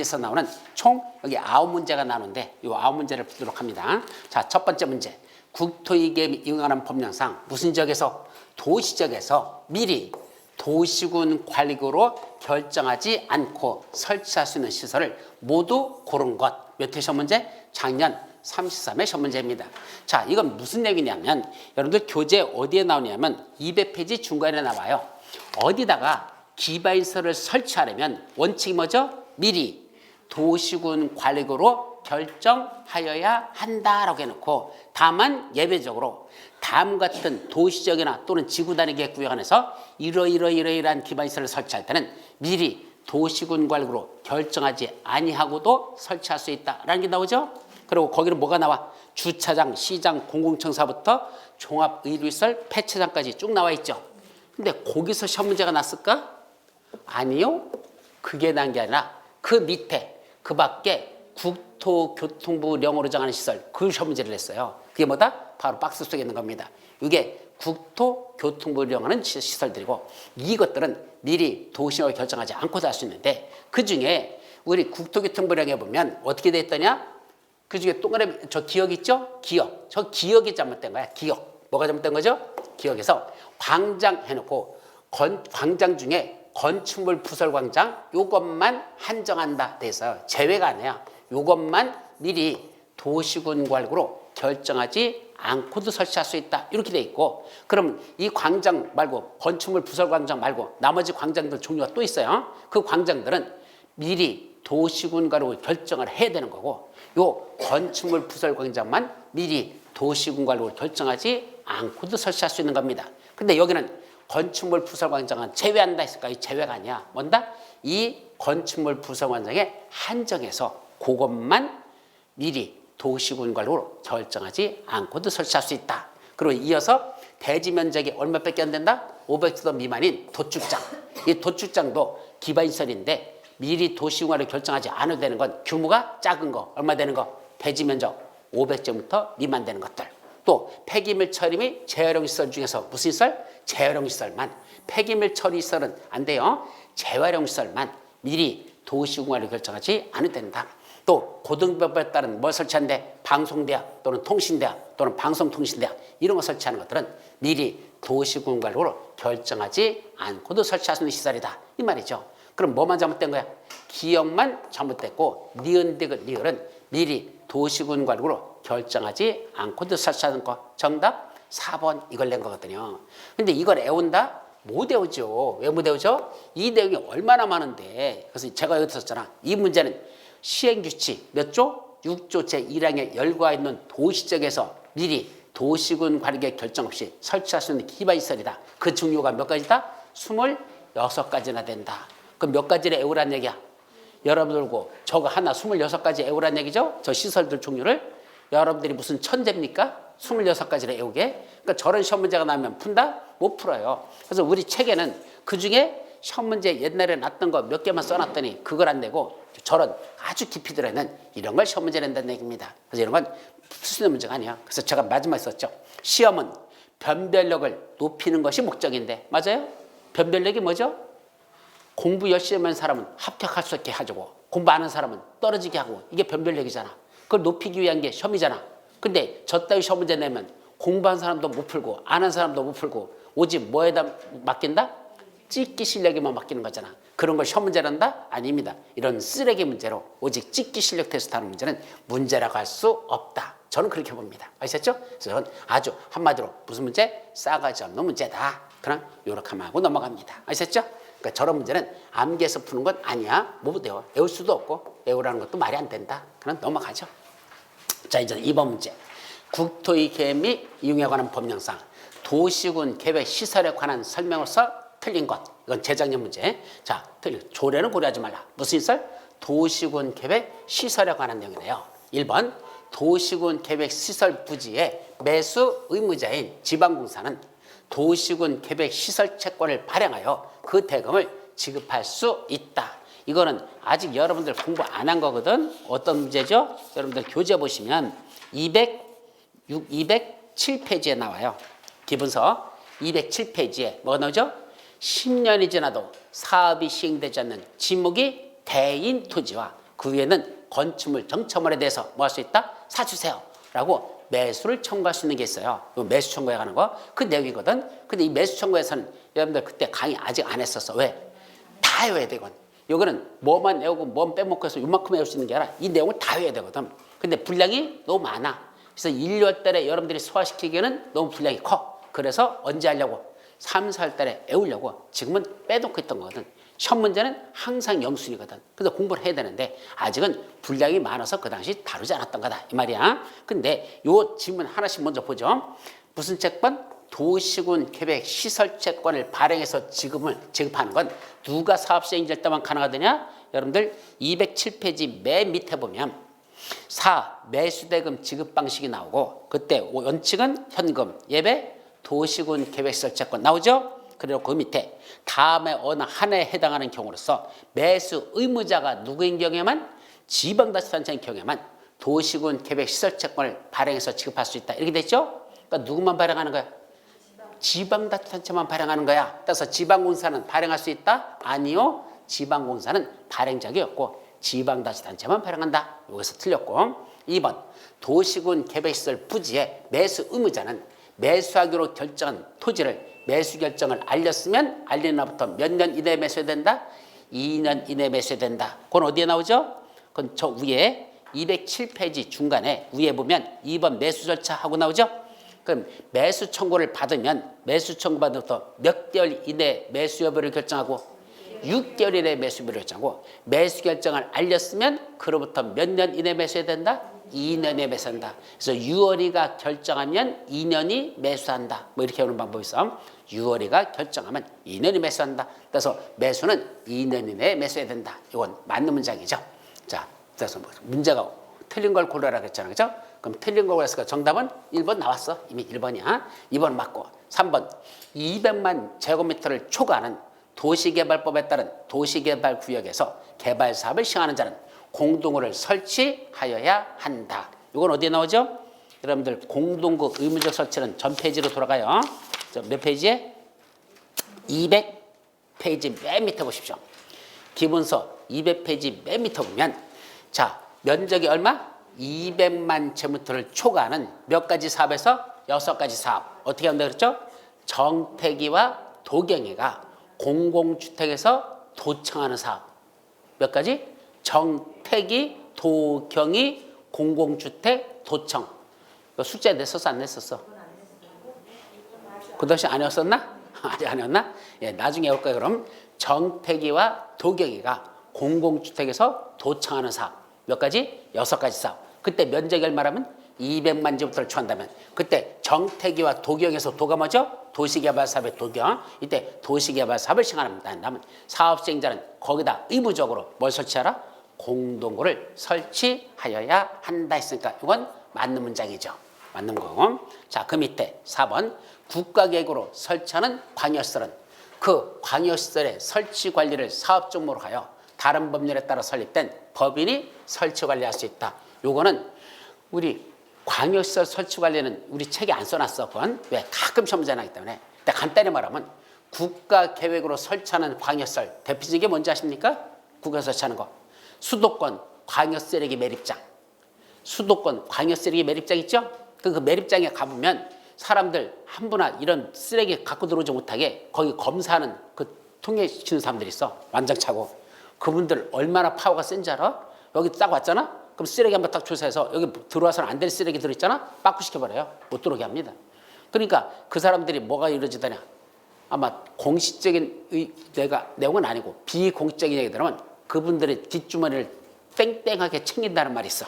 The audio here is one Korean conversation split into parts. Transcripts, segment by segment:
에서 나오는 총 여기 9문제가 나오는데 이 9문제를 풀도록 합니다. 자, 첫 번째 문제. 국토이계에 이용하는 법령상 무슨 지역에서 도시적에서 미리 도시군 관리구로 결정하지 않고 설치할 수 있는 시설을 모두 고른 것. 몇 회 시험 문제? 작년 33회 시험 문제입니다. 자, 이건 무슨 내용이냐면 여러분들 교재 어디에 나오냐면 200페이지 중간에 나와요. 어디다가 기반시설을 설치하려면 원칙이 뭐죠? 미리 도시군 관리구로 결정하여야 한다라고 해놓고 다만 예외적으로 다음 같은 도시적이나 또는 지구단위 계획 구역 안에서 이러이러한 기반시설을 설치할 때는 미리 도시군 관리구로 결정하지 아니하고도 설치할 수 있다라는 게 나오죠. 그리고 거기는 뭐가 나와? 주차장, 시장, 공공청사부터 종합의료시설, 폐차장까지 쭉 나와 있죠. 근데 거기서 시험 문제가 났을까? 아니요. 그게 난 게 아니라 그 밑에 그 밖에 국토교통부령으로 정하는 시설 그 시험 문제를 냈어요. 그게 뭐다? 바로 박스 속에 있는 겁니다. 이게 국토교통부령하는 시설들이고 이것들은 미리 도시로 결정하지 않고도 할 수 있는데 그중에 우리 국토교통부령에 보면 어떻게 돼 있더냐? 그중에 동그라미 저 기억 있죠? 기억. 저 기억이 잘못된 거야. 기억. 뭐가 잘못된 거죠? 기억에서 광장 해놓고 광장 중에 건축물 부설 광장 요것만 한정한다 돼서 제외가 아니야. 요것만 미리 도시군 관리구로 결정하지 않고도 설치할 수 있다. 이렇게 돼 있고 그럼 이 광장 말고 건축물 부설 광장 말고 나머지 광장들 종류가 또 있어요. 그 광장들은 미리 도시군 관리구로 결정을 해야 되는 거고 요 건축물 부설 광장만 미리 도시군 관리구로 결정하지 않고도 설치할 수 있는 겁니다. 근데 여기는 건축물 부설 광장은 제외한다 했을까? 이 제외가 아니야. 뭔다? 이 건축물 부설 광장에 한정해서 그것만 미리 도시군 관리구로 결정하지 않고도 설치할 수 있다. 그리고 이어서 대지 면적이 얼마밖에 안 된다? 500제곱 미만인 도축장. 이 도축장도 기반시설인데 미리 도시군 관리구로 결정하지 않아도 되는 건 규모가 작은 거. 얼마 되는 거? 대지 면적 500제곱미터 미만 되는 것들. 또 폐기물 처리 및 재활용 시설 중에서 무슨 시설? 재활용 시설만. 폐기물 처리 시설은 안 돼요. 재활용 시설만 미리 도시군 관리구로 결정하지 않아도 된다. 또 고등법에 따른 뭘 설치하는데 방송대학 또는 통신대학 또는 방송통신대학 이런 거 설치하는 것들은 미리 도시군 관리구로 결정하지 않고도 설치할 수 있는 시설이다. 이 말이죠. 그럼 뭐만 잘못된 거야? 기억만 잘못됐고 니은은 미리 도시군 관리구로 결정하지 않고도 설치하는 거. 정답 4번 이걸 낸 거거든요. 근데 이걸 외운다? 못 외우죠. 왜 못 외우죠? 이 내용이 얼마나 많은데. 그래서 제가 여기 썼잖아. 이 문제는 시행규칙 몇 조? 6조 제1항에 열과 있는 도시적에서 미리 도시군 관리계획 결정 없이 설치할 수 있는 기반시설이다. 그 종류가 몇 가지다? 26가지나 된다. 그럼 몇 가지를 외우란 얘기야? 여러분들고 저거 하나 26가지 외우란 얘기죠? 저 시설들 종류를. 여러분들이 무슨 천재입니까? 26가지를 외우게. 그러니까 저런 시험 문제가 나면 푼다? 못 풀어요. 그래서 우리 책에는 그중에 시험 문제 옛날에 났던 거 몇 개만 써놨더니 그걸 안 내고 저런 아주 깊이 들어있는 이런 걸 시험 문제 낸다는 얘기입니다. 그래서 이런 건 풀 수 있는 문제가 아니야. 그래서 제가 마지막에 썼죠. 시험은 변별력을 높이는 것이 목적인데 맞아요? 변별력이 뭐죠? 공부 열심히 하는 사람은 합격할 수 있게 해주고 공부 안 하는 사람은 떨어지게 하고 이게 변별력이잖아. 그걸 높이기 위한 게 시험이잖아. 근데 저 따위 시험 문제 내면 공부한 사람도 못 풀고 안 한 사람도 못 풀고 오직 뭐에다 맡긴다? 찍기 실력에만 맡기는 거잖아. 그런 걸 시험 문제란다? 아닙니다. 이런 쓰레기 문제로 오직 찍기 실력 테스트하는 문제는 문제라고 할 수 없다. 저는 그렇게 봅니다. 아시겠죠? 그래서 저는 아주 한마디로 무슨 문제? 싸가지 없는 문제다. 그냥 요렇게 하고 넘어갑니다. 아시겠죠? 그러니까 저런 문제는 암기해서 푸는 건 아니야. 못 외워. 외울 수도 없고 외우라는 것도 말이 안 된다. 그냥 넘어가죠. 자, 이제 2번 문제. 국토의 계획 및 이용에 관한 법령상 도시군 계획 시설에 관한 설명으로서 틀린 것. 이건 재작년 문제. 자, 틀린. 조례는 고려하지 말라. 무슨 시설? 도시군 계획 시설에 관한 내용이네요. 1번. 도시군 계획 시설 부지의 매수 의무자인 지방공사는 도시군 계획 시설 채권을 발행하여 그 대금을 지급할 수 있다. 이거는 아직 여러분들 공부 안 한 거거든. 어떤 문제죠? 여러분들 교재 보시면 207페이지에 나와요. 기본서 207페이지에 뭐가 나오죠? 10년이 지나도 사업이 시행되지 않는 지목이 대인 토지와 그 위에는 건축물 정처물에 대해서 뭐 할 수 있다? 사주세요 라고 매수를 청구할 수 있는 게 있어요. 매수 청구에 관한 거 그 내용이거든. 근데 이 매수 청구에서는 여러분들 그때 강의 아직 안 했었어. 왜? 다 외워야 되거든. 요거는 뭐만 외우고 뭐만 빼먹고 해서 요만큼 외울 수 있는 게 아니라 이 내용을 다 외워야 되거든. 근데 분량이 너무 많아. 그래서 1, 2월 달에 여러분들이 소화시키기에는 너무 분량이 커. 그래서 언제 하려고? 3, 4월 달에 외우려고 지금은 빼놓고 있던 거거든. 시험 문제는 항상 영순이거든. 그래서 공부를 해야 되는데 아직은 분량이 많아서 그 당시 다루지 않았던 거다 이 말이야. 근데 요 질문 하나씩 먼저 보죠. 무슨 채권? 도시군 계획 시설 채권을 발행해서 지급하는 건 누가 사업시행될 때만 가능하더냐? 여러분들 207페이지 맨 밑에 보면 4. 매수대금 지급 방식이 나오고 그때 원칙은 현금, 예배, 도시군 계획시설 채권 나오죠? 그리고 그 밑에 다음에 어느 한 해에 해당하는 경우로서 매수 의무자가 누구인 경우에만 지방자치단체인 경우에만 도시군 계획시설채권을 발행해서 지급할 수 있다. 이렇게 됐죠? 그러니까 누구만 발행하는 거야? 지방자치단체만 발행하는 거야. 따라서 지방공사는 발행할 수 있다? 아니요. 지방공사는 발행자격이 없고 지방자치단체만 발행한다. 여기서 틀렸고 2번 도시군 계획시설 부지의 매수 의무자는 매수하기로 결정한 토지를 매수 결정을 알렸으면 알린 날부터 몇 년 이내에 매수해야 된다? 2년 이내에 매수해야 된다. 그건 어디에 나오죠? 그건 저 위에 207페이지 중간에 위에 보면 2번 매수 절차 하고 나오죠? 그럼 매수 청구를 받으면 매수 청구 받으면부터 몇 개월 이내에 매수 여부를 결정하고 6개월 이내에 매수 여부를 결정하고 매수 결정을 알렸으면 그로부터 몇 년 이내에 매수해야 된다? 2년에 매수한다. 그래서 6월이가 결정하면 2년이 매수한다. 뭐 이렇게 오는 방법이 있어. 6월이가 결정하면 2년이 매수한다. 그래서 매수는 2년 이내에 매수해야 된다. 이건 맞는 문장이죠. 자, 그래서 문제가 틀린 걸 고르라 그랬잖아요. 그죠? 그럼 틀린 걸 고르니까 정답은 1번 나왔어. 이미 1번이야. 2번 맞고. 3번 200만 제곱미터를 초과하는 도시개발법에 따른 도시개발구역에서 개발사업을 시행하는 자는 공동구를 설치하여야 한다. 이건 어디에 나오죠? 여러분들 공동구 의무적 설치는 전 페이지로 돌아가요. 몇 페이지에? 200페이지 맨 밑에 보십시오. 기본서 200페이지 맨 밑에 보면 자 면적이 얼마? 200만 제곱미터를 초과하는 몇 가지 사업에서 6가지 사업. 어떻게 한다 그랬죠? 정택이와 도경이가 공공주택에서 도청하는 사업. 몇 가지? 정택이, 도경이, 공공주택, 도청. 숙제 냈었어 안 냈었어? 그 당시 안 외웠었나? 아직 안 외웠나? 예, 나중에 외울 거예요. 그럼 정택이와 도경이가 공공주택에서 도청하는 사업. 몇 가지? 6가지 사업. 그때 면적을 말하면 200만 제곱미터를 초한다면 그때 정택이와 도경에서 도가 뭐죠? 도시개발사업의 도경. 이때 도시개발사업을 시행합니다. 한다면 사업시행자는 거기다 의무적으로 뭘 설치하라? 공동구를 설치하여야 한다 했으니까 이건 맞는 문장이죠. 맞는 거고. 자, 그 밑에 4번 국가계획으로 설치하는 광역시설은 그 광역시설의 설치 관리를 사업 종목으로 하여 다른 법률에 따라 설립된 법인이 설치 관리할 수 있다. 요거는 우리 광역시설 설치 관리는 우리 책에 안 써놨어. 그건 왜? 가끔 시험 문제 나기 때문에. 근데 간단히 말하면 국가계획으로 설치하는 광역시설 대표적인 게 뭔지 아십니까? 국가 설치하는 거. 수도권 광역쓰레기 매립장. 수도권 광역쓰레기 매립장 있죠? 그 매립장에 가보면 사람들 한 분아 이런 쓰레기 갖고 들어오지 못하게 거기 검사하는 그 통행시키는 사람들이 있어. 완장차고. 그분들 얼마나 파워가 센지 알아? 여기 딱 왔잖아? 그럼 쓰레기 한번 딱 조사해서 여기 들어와서는 안 될 쓰레기 들어있잖아? 빠꾸시켜버려요. 못 들어오게 합니다. 그러니까 그 사람들이 뭐가 이루어지더냐? 아마 공식적인 내용은 아니고 비공식적인 얘기 들으면 그분들의 뒷주머니를 땡땡하게 챙긴다는 말이 있어.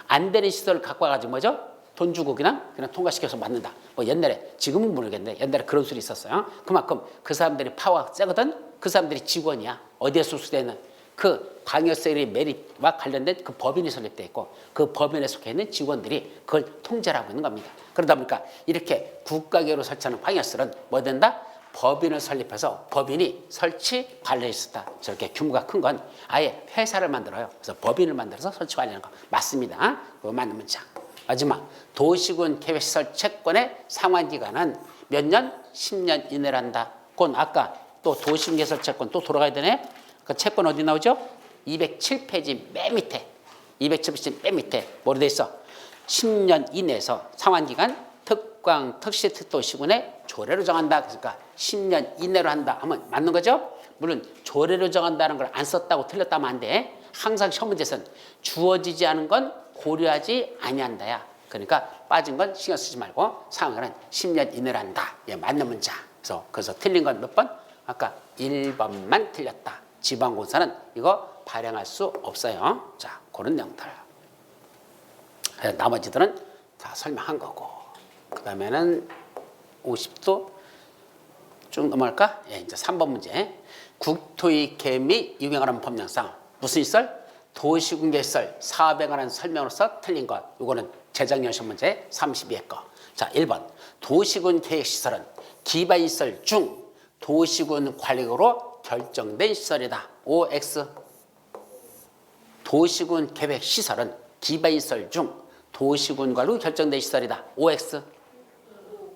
안 되는 시설을 갖고 와가지고 뭐죠? 돈 주고 그냥 통과시켜서 맞는다. 뭐 옛날에 지금은 모르겠는데 옛날에 그런 소리 있었어요. 그만큼 그 사람들이 파워가 세거든. 그 사람들이 직원이야. 어디에 소속되는 그 광역세리 매립과 관련된 그 법인이 설립되어 있고 그 법인에 속해 있는 직원들이 그걸 통제를 하고 있는 겁니다. 그러다 보니까 이렇게 국가계획으로 설치하는 광역시설은 뭐 된다? 법인을 설립해서 법인이 설치 관리할 수 있다. 저렇게 규모가 큰 건 아예 회사를 만들어요. 그래서 법인을 만들어서 설치 관리하는 거 맞습니다. 그거 맞는 문장. 마지막 도시군 계획시설 채권의 상환기간은 몇 년? 10년 이내란다. 그건 아까 또 도시군 계획시설 채권 또 돌아가야 되네. 그 채권 어디 나오죠? 207페이지 맨 밑에 207페이지 맨 밑에 뭐로 돼 있어? 10년 이내에서 상환기간 특광, 특시, 특도, 시군의 조례로 정한다. 그러니까 10년 이내로 한다 하면 맞는 거죠? 물론 조례로 정한다는 걸 안 썼다고 틀렸다면 안 돼. 항상 시험 문제에서는 주어지지 않은 건 고려하지 아니한다야. 그러니까 빠진 건 신경 쓰지 말고 상황은 10년 이내로 한다. 예, 맞는 문자. 그래서 틀린 건 몇 번? 아까 1번만 틀렸다. 지방공사는 이거 발행할 수 없어요. 자, 그런 내용들. 나머지들은 다 설명한 거고. 그 다음에는 50도 쭉 넘어갈까? 예, 이제 3번 문제. 국토의 개미 유경하는 법령상 무슨 시설? 도시군계시설 사업에 관한 설명으로서 틀린 것. 이거는 재작년 시험 문제 32회 거. 자, 1번. 도시군 계획시설은 기반시설 중 도시군 관리로 결정된 시설이다. OX. 도시군 계획시설은 기반시설 중 도시군 관리로 결정된 시설이다. OX.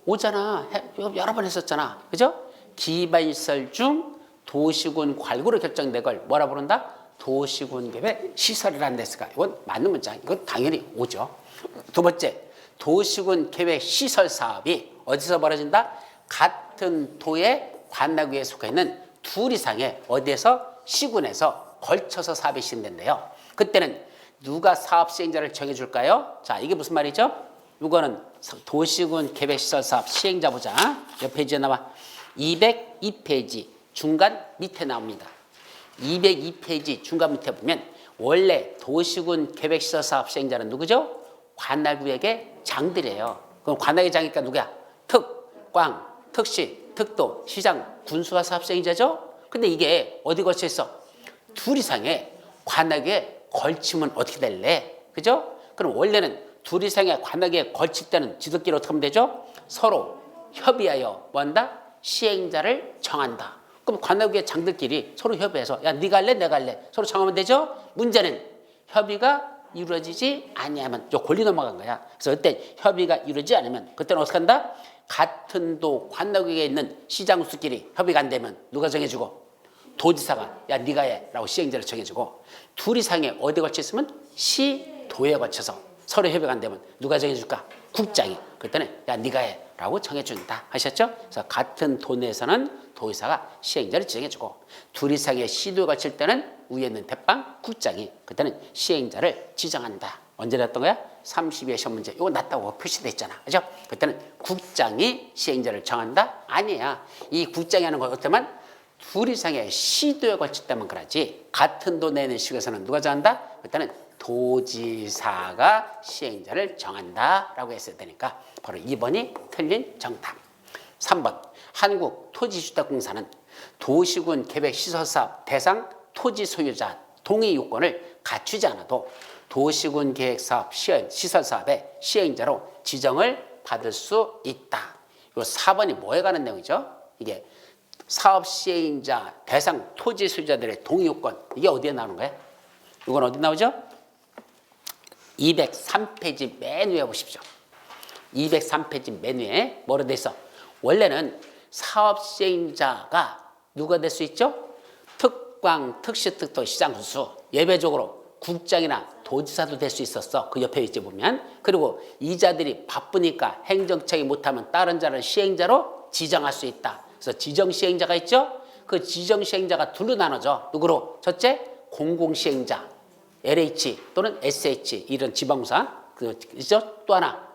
오잖아. 여러 번 했었잖아. 그죠? 기반시설 중 도시군 관리로 결정된 걸 뭐라 부른다? 도시군 계획 시설이라는 데서가 이건 맞는 문장. 이건 당연히 오죠. 두 번째, 도시군 계획 시설 사업이 어디서 벌어진다? 같은 도의 관나구에 속해 있는 둘 이상의 어디에서 시군에서 걸쳐서 사업이 시행된대요. 그때는 누가 사업 시행자를 정해줄까요? 자, 이게 무슨 말이죠? 이거는 도시군 계획시설 사업 시행자 보자. 몇 페이지에 나와? 202페이지 중간 밑에 나옵니다. 202페이지 중간 밑에 보면 원래 도시군 계획시설 사업 시행자는 누구죠? 관할구역의 장들이에요. 그럼 관할구역 장이니까 누구야? 특, 꽝, 특시, 특도, 시장, 군수가 사업 시행자죠? 근데 이게 어디 걸쳐 있어? 둘 이상의 관할구역에 걸치면 어떻게 될래? 그죠? 그럼 원래는 둘 이상의 관할구역에 걸칠 때는 지들끼리 어떻게 하면 되죠? 서로 협의하여 뭐한다? 시행자를 정한다. 그럼 관할구의 장들끼리 서로 협의해서 야, 네가 할래? 내가 할래? 서로 정하면 되죠? 문제는 협의가 이루어지지 아니하면 저 권리 넘어간 거야. 그래서 그때 협의가 이루어지지 않으면 그때는 어떻게 한다? 같은 도 관할구에 있는 시장수끼리 협의가 안 되면 누가 정해주고? 도지사가 야, 네가 해 라고 시행자를 정해주고 둘 이상의 어디에 걸쳐 있으면 시도에 걸쳐서 서로 협의가 안 되면 누가 정해줄까? 국장이. 그때는 야, 네가 해 라고 정해준다. 하셨죠? 그래서 같은 도 내에서는 도의사가 시행자를 지정해주고 둘 이상의 시도에 걸칠 때는 위에 있는 대빵 국장이 그때는 시행자를 지정한다. 언제 났던 거야? 32회 시험 문제. 이거 났다고 표시돼 있잖아. 그죠? 그때는 국장이 시행자를 정한다? 아니야. 이 국장이 하는 건 어때만 둘 이상의 시도에 걸칠 때만 그러지 같은 도 내는 시에서는 누가 정한다? 그때는 도지사가 시행자를 정한다 라고 했어야 되니까 바로 2번이 틀린 정답. 3번 한국토지주택공사는 도시군 계획시설사업 대상 토지 소유자 동의 요건을 갖추지 않아도 도시군 계획사업 시설사업의 시행자로 지정을 받을 수 있다. 이 4번이 뭐에 관한 내용이죠? 이게 사업 시행자 대상 토지 소유자들의 동의 요건 이게 어디에 나오는 거예요? 이건 어디 나오죠? 203페이지 맨 위에 보십시오. 203페이지 맨 위에 뭐로 돼 있어? 원래는 사업 시행자가 누가 될 수 있죠? 특광, 특시, 특도, 시장 군수 예외적으로 국장이나 도지사도 될 수 있었어. 그 옆에 있지 보면. 그리고 이자들이 바쁘니까 행정처이 못하면 다른 자를 시행자로 지정할 수 있다. 그래서 지정 시행자가 있죠? 그 지정 시행자가 둘로 나눠져. 누구로? 첫째, 공공시행자. LH 또는 SH 이런 지방공사 그죠? 또 하나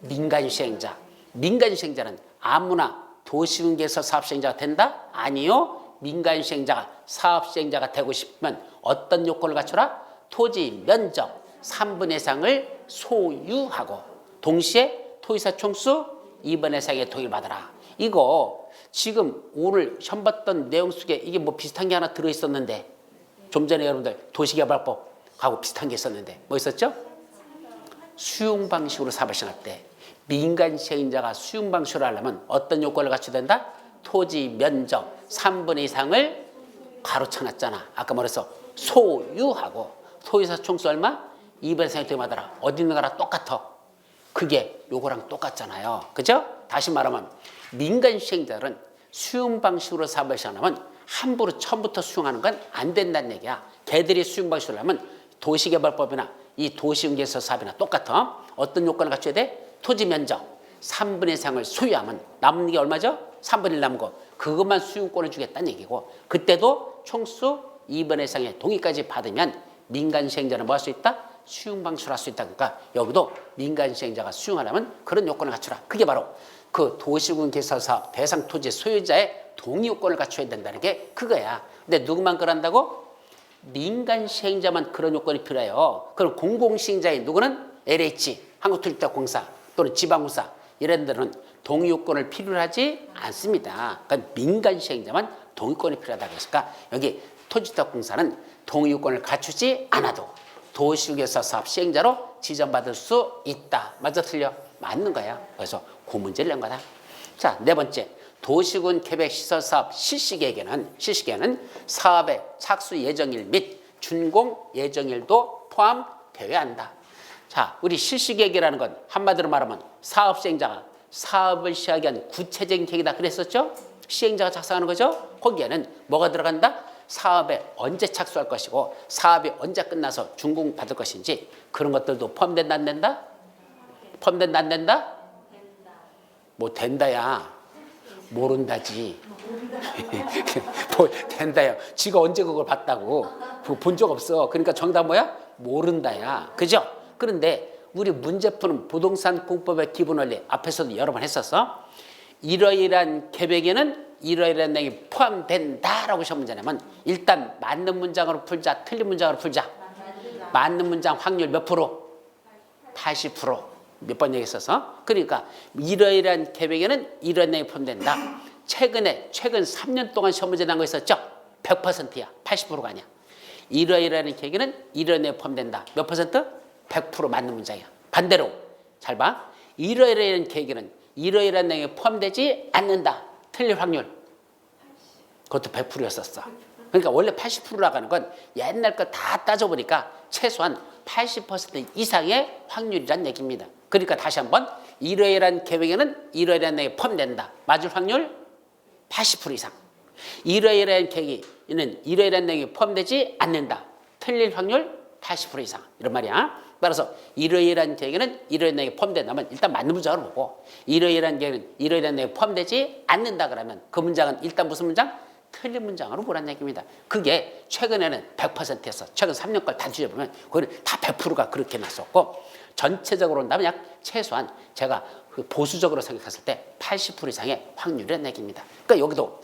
민간시행자. 민간시행자는 아무나 도시군계획시설 사업시행자가 된다? 아니요. 민간시행자가 사업시행자가 되고 싶으면 어떤 요건을 갖춰라? 토지 면적 3분의 1상을 소유하고 동시에 토지사 총수 2분의 1상의 동의를 받아라. 이거 지금 오늘 시험 봤던 내용 속에 이게 뭐 비슷한 게 하나 들어있었는데 좀 전에 여러분들 도시개발법하고 비슷한 게 있었는데 뭐 있었죠? 수용 방식으로 사업을 시행할 때 민간 시행자가 수용 방식으로 하려면 어떤 요건을 갖춰야 된다? 토지 면적 3분의 2상을 가로쳐놨잖아. 아까 말해서 소유하고 토지사 총수 얼마? 2분의 1상이 되마다 어디 있는 거랑 똑같아. 그게 요거랑 똑같잖아요. 그죠? 다시 말하면 민간 시행자들은 수용 방식으로 사업을 시행하면 함부로 처음부터 수용하는 건 안 된다는 얘기야. 걔들이 수용 방식을 하면 도시개발법이나 이 도시응개서 사업이나 똑같아. 어떤 요건을 갖춰야 돼? 토지 면적 3분의 3을 소유하면 남는 게 얼마죠? 3분의 1 남은 거. 그것만 수용권을 주겠다는 얘기고, 그때도 총수 2분의 3의 동의까지 받으면 민간 시행자는 뭐 할 수 있다? 수용 방수를 할 수 있다. 그러니까 여기도 민간 시행자가 수용하려면 그런 요건을 갖추라. 그게 바로 그 도시군 개설사업 대상 토지 소유자의 동의 요건을 갖춰야 된다는 게 그거야. 근데 누구만 그런다고? 민간 시행자만 그런 요건이 필요해요. 그럼 공공시행자인 누구는 LH, 한국토지공사 또는 지방공사 이런 데는 동의 요건을 필요로 하지 않습니다. 그러니까 민간 시행자만 동의권이 필요하다고 했으니까 여기 토지주택공사는 동의 요건을 갖추지 않아도 도시개발 사업 시행자로 지정받을 수 있다. 맞아 틀려? 맞는 거야. 그래서 그 문제를 낸 거다. 자, 네 번째. 도시군 계획 시설 사업 실시 계획에는 사업의 착수 예정일 및 준공 예정일도 포함되어야 한다. 자, 우리 실시 계획이라는 건 한마디로 말하면 사업 시행자가 사업을 시작하기 위한 구체적인 계획이다 그랬었죠? 시행자가 작성하는 거죠? 거기에는 뭐가 들어간다? 사업에 언제 착수할 것이고 사업이 언제 끝나서 준공받을 것인지 그런 것들도 포함된다 안 된다? 포함된다 안 된다? 뭐 된다야. 모른다지. 뭐 된다야. 지가 언제 그걸 봤다고. 본 적 없어. 그러니까 정답 뭐야? 모른다야. 그죠? 그런데 우리 문제 푸는 부동산 공법의 기본 원리 앞에서도 여러 번 했었어. 이러이러한 계획에는 이러이러한 내용이 포함된다라고 시험 문제 내면 일단 맞는 문장으로 풀자, 틀린 문장으로 풀자. 맞는 문장 확률 몇 프로? 80%. 몇 번 얘기했어서. 그러니까 이러이러한 계획에는 이런 내용이 포함된다. 최근 3년 동안 시험 문제 난 거 있었죠? 100%야. 80%가 아니야. 이러이러한 계획에는 이런 내용이 포함된다. 몇 퍼센트? 100% 맞는 문장이야. 반대로 잘 봐. 이러이러한 계획에는 이러이러한 내용이 포함되지 않는다. 틀릴 확률. 그것도 100%였었어. 그러니까 원래 80%라고 하는 건 옛날 거 다 따져보니까 최소한 80% 이상의 확률이란 얘기입니다. 그러니까 다시 한번 이러이러한 계획에는 이러이러한 내용이 포함된다. 맞을 확률 80% 이상. 이러이러한 계획에는 이러이러한 내용이 포함되지 않는다. 틀릴 확률 80% 이상. 이런 말이야. 따라서 이러이러한 계획에는 이러이러한 내용이 포함된다면 일단 맞는 문장으로 보고 이러이러한 계획에는 이러이러한 내용이 포함되지 않는다 그러면 그 문장은 일단 무슨 문장? 틀린 문장으로 보라는 얘기입니다. 그게 최근에는 100%였어. 최근 3년 걸 다 뒤져보면 그거는 다 100%가 그렇게 났었고 전체적으로 온다면 약 최소한 제가 보수적으로 생각했을 때 80% 이상의 확률이라는 얘기입니다. 그러니까 여기도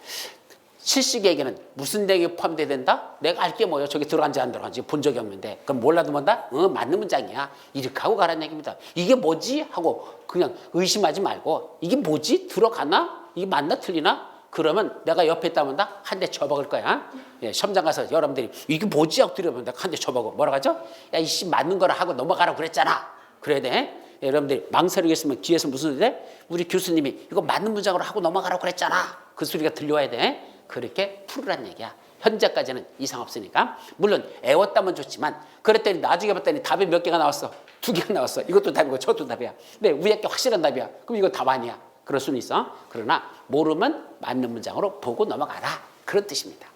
실시계획에는 무슨 내용이 포함돼야 된다? 내가 알게 뭐예요? 저기 들어간지 안 들어간지 본 적이 없는데 그럼 몰라도 뭔다? 맞는 문장이야. 이렇게 하고 가라는 얘기입니다. 이게 뭐지? 하고 그냥 의심하지 말고 이게 뭐지? 들어가나? 이게 맞나 틀리나? 그러면 내가 옆에 있다면다 한 대 쳐박을 거야. 예, 시험장 가서 여러분들이 이게 뭐지? 하고 들여보면 내가 한 대 쳐박고 뭐라고 하죠? 야, 이씨 맞는 거라 하고 넘어가라고 그랬잖아. 그래야 돼. 예, 여러분들이 망설이고 있으면 뒤에서 무슨 소리 돼? 우리 교수님이 이거 맞는 문장으로 하고 넘어가라고 그랬잖아. 그 소리가 들려와야 돼. 그렇게 풀으란 얘기야. 현재까지는 이상 없으니까. 물론 애웠다면 좋지만 그랬더니 나중에 봤더니 답이 몇 개가 나왔어? 2개가 나왔어. 이것도 답이고 저것도 답이야. 근데 위에 게 확실한 답이야. 그럼 이거 답 아니야. 그럴 수는 있어. 그러나 모르면 맞는 문장으로 보고 넘어가라. 그런 뜻입니다.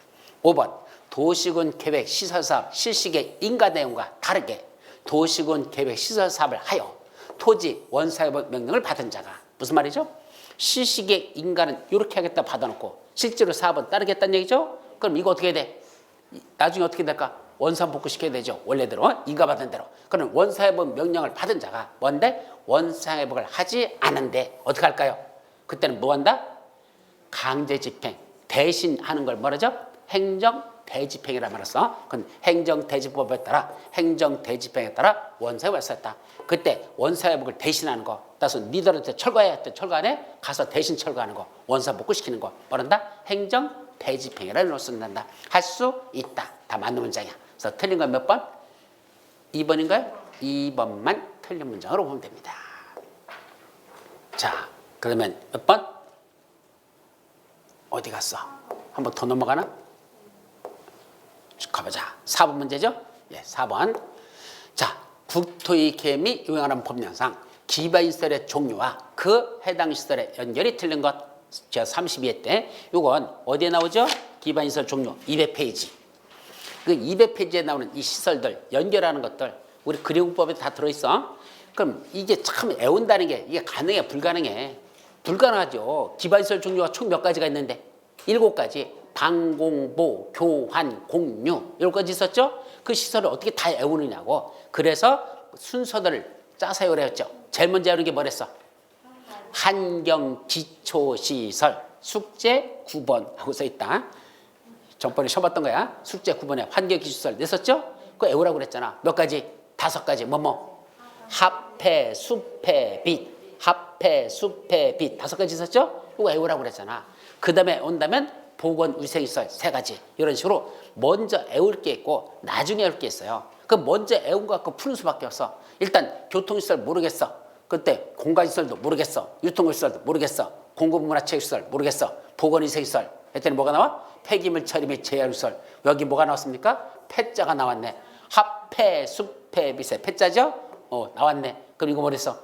5번 도시군 계획 시설사업 실시계 인가 내용과 다르게 도시군 계획 시설사업을 하여 토지 원사업 명령을 받은 자가 무슨 말이죠? 실시계 인가는 이렇게 하겠다 받아놓고 실제로 사업은 따르겠다는 얘기죠? 그럼 이거 어떻게 해야 돼? 나중에 어떻게 될까? 원상 복구시켜야 되죠. 원래대로 인가 받은 대로. 그럼 원사회복 명령을 받은 자가 뭔데? 원상회복을 하지 않은데 어떻게 할까요? 그때는 뭐 한다? 강제 집행. 대신 하는 걸 뭐라죠? 행정 대집행이라 말했어. 그건 행정 대집법에 따라 행정 대집행에 따라 원사회복을 했다. 그때 원사회복을 대신하는 거. 따라서 니들한테 철거해야 할 때 철거 안 해? 가서 대신 철거하는 거. 원사 복구시키는 거. 뭐란다? 행정 대집행이라는 걸 쓴단다. 할 수 있다. 다 맞는 문장이야. 그래서 틀린 건 몇 번? 2번인가요? 2번만 틀린 문장으로 보면 됩니다. 자, 그러면 몇 번? 어디 갔어? 한 번 더 넘어가나? 가보자. 4번 문제죠? 예, 4번. 자, 국토의 계획 및 이용하는 법령상 기반시설의 종류와 그 해당 시설의 연결이 틀린 것. 제가 32회 때 이건 어디에 나오죠? 기반시설 종류 200페이지. 그 200페이지에 나오는 이 시설들, 연결하는 것들, 우리 그림법에 다 들어있어. 그럼 이게 참 애운다는 게 이게 가능해, 불가능해? 불가능하죠. 기반시설 종류가 총 몇 가지가 있는데 7가지. 방, 공, 보, 교환, 공유 7가지 있었죠? 그 시설을 어떻게 다 애우느냐고. 그래서 순서들을 짜서 외우랬죠. 제일 먼저 외우는 게 뭐랬어? 환경 기초시설 숙제 9번 하고 써있다. 전번에 쳐봤던 거야. 숙제 9번에 환경 기초시설 냈었죠? 그거 외우라고 그랬잖아. 몇 가지? 5가지. 합해, 숲해, 빛. 합해, 숲해, 빛. 5가지 있었죠? 이거 외우라고 그랬잖아. 그 다음에 온다면 보건위생시설 3가지. 이런 식으로 먼저 외울 게 있고 나중에 외울 게 있어요. 그 먼저 외운 거 갖고 푸는 수밖에 없어. 일단 교통시설 모르겠어. 그때 공간시설도 모르겠어. 유통시설도 모르겠어. 공급문화체육시설 모르겠어. 보건위생시설. 했더니 뭐가 나와? 폐기물 처리 및 재활시설. 여기 뭐가 나왔습니까? 폐자가 나왔네. 합폐, 숲폐, 미세. 폐자죠? 나왔네. 그럼 이거 뭐랬어?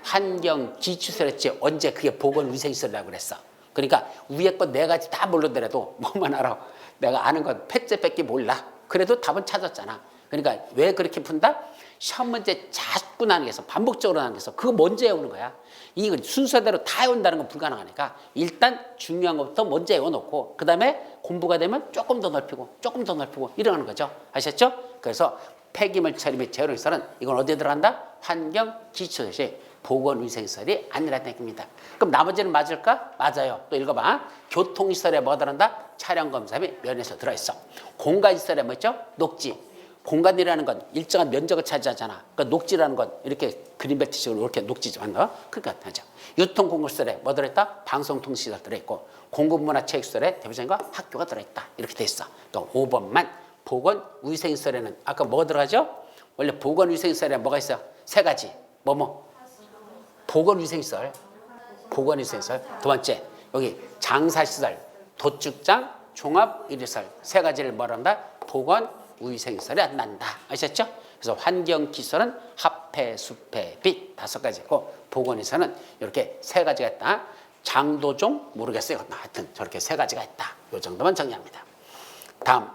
환경 기초시설했지. 언제 그게 보건위생시설이라고 그랬어. 그러니까 위에 거 4가지 다 모르더라도 뭐만 알아. 내가 아는 건 폐자밖에 몰라. 그래도 답은 찾았잖아. 그러니까 왜 그렇게 푼다? 시험 문제 자꾸 나뉘어서 반복적으로 나뉘어서 그거 먼저 외우는 거야. 이거 순서대로 다 외운다는 건 불가능하니까 일단 중요한 것부터 먼저 외워놓고 그 다음에 공부가 되면 조금 더 넓히고 조금 더 넓히고 이러는 거죠. 아셨죠? 그래서 폐기물 처리 및 재활용시설은 이건 어디에 들어간다? 환경 기초시설, 보건위생시설이 아니라는 얘기입니다. 그럼 나머지는 맞을까? 맞아요. 또 읽어봐. 교통시설에 뭐가 들어간다? 차량검사 및 면에서 들어있어. 공간시설에 뭐 있죠? 녹지. 공간이라는 건 일정한 면적을 차지하잖아. 그러니까 녹지라는 건 이렇게 그린벨트식으로 이렇게 녹지지만 그러니까 하죠. 유통공급시설에 뭐 들어있다? 방송통신시설 들어있고 공급문화체육시설에 대표적인 거 학교가 들어있다. 이렇게 돼 있어. 또 5번만 보건위생시설에는 아까 뭐 들어가죠? 원래 보건위생시설에 뭐가 있어요? 3가지. 보건위생시설. 보건위생시설. 두 번째 여기 장사시설, 도축장, 종합의료시설 3가지를 뭐란다? 보건위생시설이 안 난다. 아셨죠? 그래서 환경기술은 합해, 숲해, 빛 5가지고 보건위생은 이렇게 3가지가 있다. 장도종 모르겠어요. 하여튼 저렇게 3가지가 있다. 이 정도만 정리합니다. 다음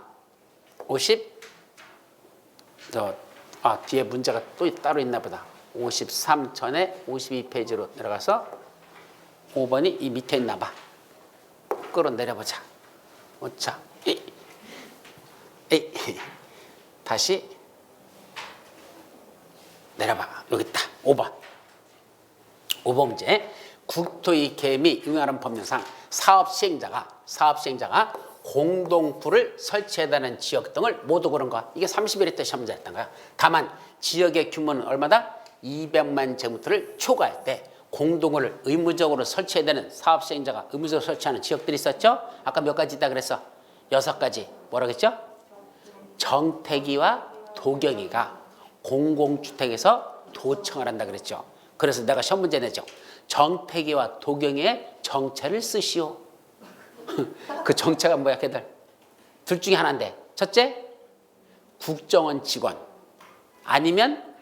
뒤에 문제가 또 따로 있나 보다. 53 전에 52페이지로 내려가서 5번이 이 밑에 있나 봐. 끌어내려보자. 자, 다시 내려봐. 여기 있다. 5번. 5번 문제. 국토의 계획이 응하는 법령상 사업시행자가 공동부를 설치해다는 지역 등을 모두 고른 거야. 이게 31회 때 시험 문제였던 거야. 다만 지역의 규모는 얼마다? 200만 제곱미터를 초과할 때 공동부를 의무적으로 설치해야 되는 사업시행자가 의무적으로 설치하는 지역들이 있었죠. 아까 몇 가지 있다 그랬어? 6가지. 뭐라고 했죠? 정택이와 도경이가 공공주택에서 도청을 한다 그랬죠. 그래서 내가 시험 문제 내죠. 정택이와 도경이의 정체를 쓰시오. 그 정체가 뭐야 걔들? 둘 중에 하나인데 첫째 국정원 직원 아니면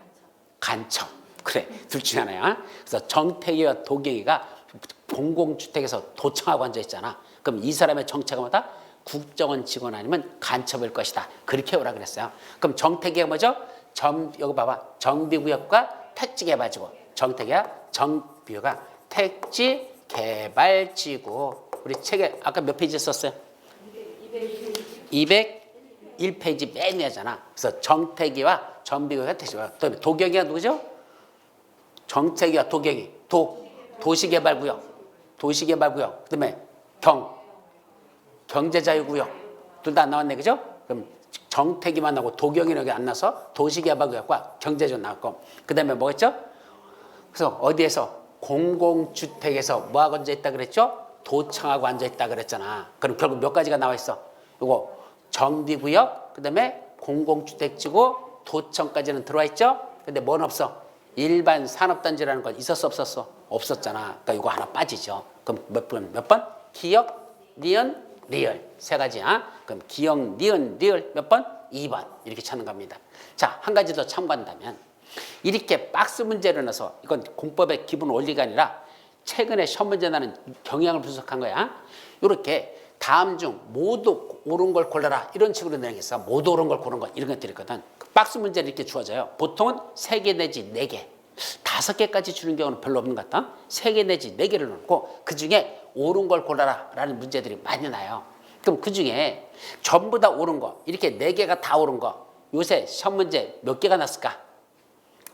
간첩. 그래 둘 중에 하나야. 그래서 정택이와 도경이가 공공주택에서 도청하고 앉아있잖아. 그럼 이 사람의 정체가 뭐다? 국정원 직원 아니면 간첩일 것이다. 그렇게 오라 그랬어요. 그럼 정택이가 뭐죠? 여기 봐봐. 정비구역과 택지개발지구. 정택이야 정비구가 택지개발지구. 우리 책에 아까 몇 페이지 썼어요? 201페이지 맨 위잖아. 그래서 정택이와 정비구역과 택지개발. 도경이가 누구죠? 정택이와 도경이. 도시개발구역. 그다음에 경제자유구역. 둘 다 안 나왔네, 그죠? 그럼 정택이만 나오고 도경이는 여기 안 나서 도시개발구역과 경제자유 나왔고. 그다음에 뭐겠죠? 그래서 어디에서 공공주택에서 뭐하고 앉아있다 그랬죠? 도청하고 앉아있다 그랬잖아. 그럼 결국 몇 가지가 나와 있어? 이거 정비구역, 그다음에 공공주택지구, 도청까지는 들어와 있죠? 근데 뭔 없어? 일반 산업단지라는 건 있었어 없었어? 없었잖아. 그러니까 이거 하나 빠지죠. 그럼 몇 번? 기역, 니은, 리을 3가지야. 그럼 기역, 니은, 리을 몇 번? 2번. 이렇게 찾는 겁니다. 자, 한 가지 더 참고한다면 이렇게 박스 문제를 넣어서 이건 공법의 기본 원리가 아니라 최근에 시험 문제 나는 경향을 분석한 거야. 이렇게 다음 중 모두 옳은 걸 골라라. 이런 식으로 내는 게 있어. 모두 옳은 걸 고른 거 이런 것들이 있거든. 그 박스 문제를 이렇게 주어져요. 보통은 3개 내지 4개. 5개까지 주는 경우는 별로 없는 것 같다. 3개 내지 4개를 놓고 그중에 옳은 걸 골라라 라는 문제들이 많이 나요. 그럼 그중에 전부 다 옳은 거 이렇게 4개가 다 옳은 거 요새 시험 문제 몇 개가 났을까?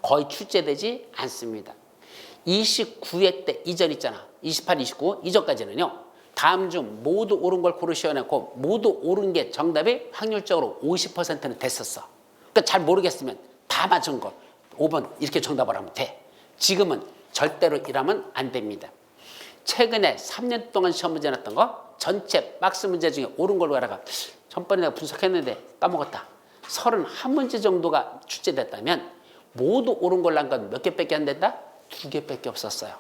거의 출제되지 않습니다. 29회 때 이전 있잖아. 28, 29 이전까지는요. 다음 중 모두 옳은 걸 고르시오 해놓고 모두 옳은 게 정답이 확률적으로 50%는 됐었어. 그러니까 잘 모르겠으면 다 맞은 거 5번 이렇게 정답을 하면 돼. 지금은 절대로 이러면 안 됩니다. 최근에 3년 동안 시험 문제 냈던 거 전체 박스 문제 중에 옳은 걸로 하다가 전번에 내가 분석했는데 까먹었다. 31문제 정도가 출제됐다면 모두 옳은 걸로 한 건 몇 개밖에 안 된다? 2개밖에 없었어요.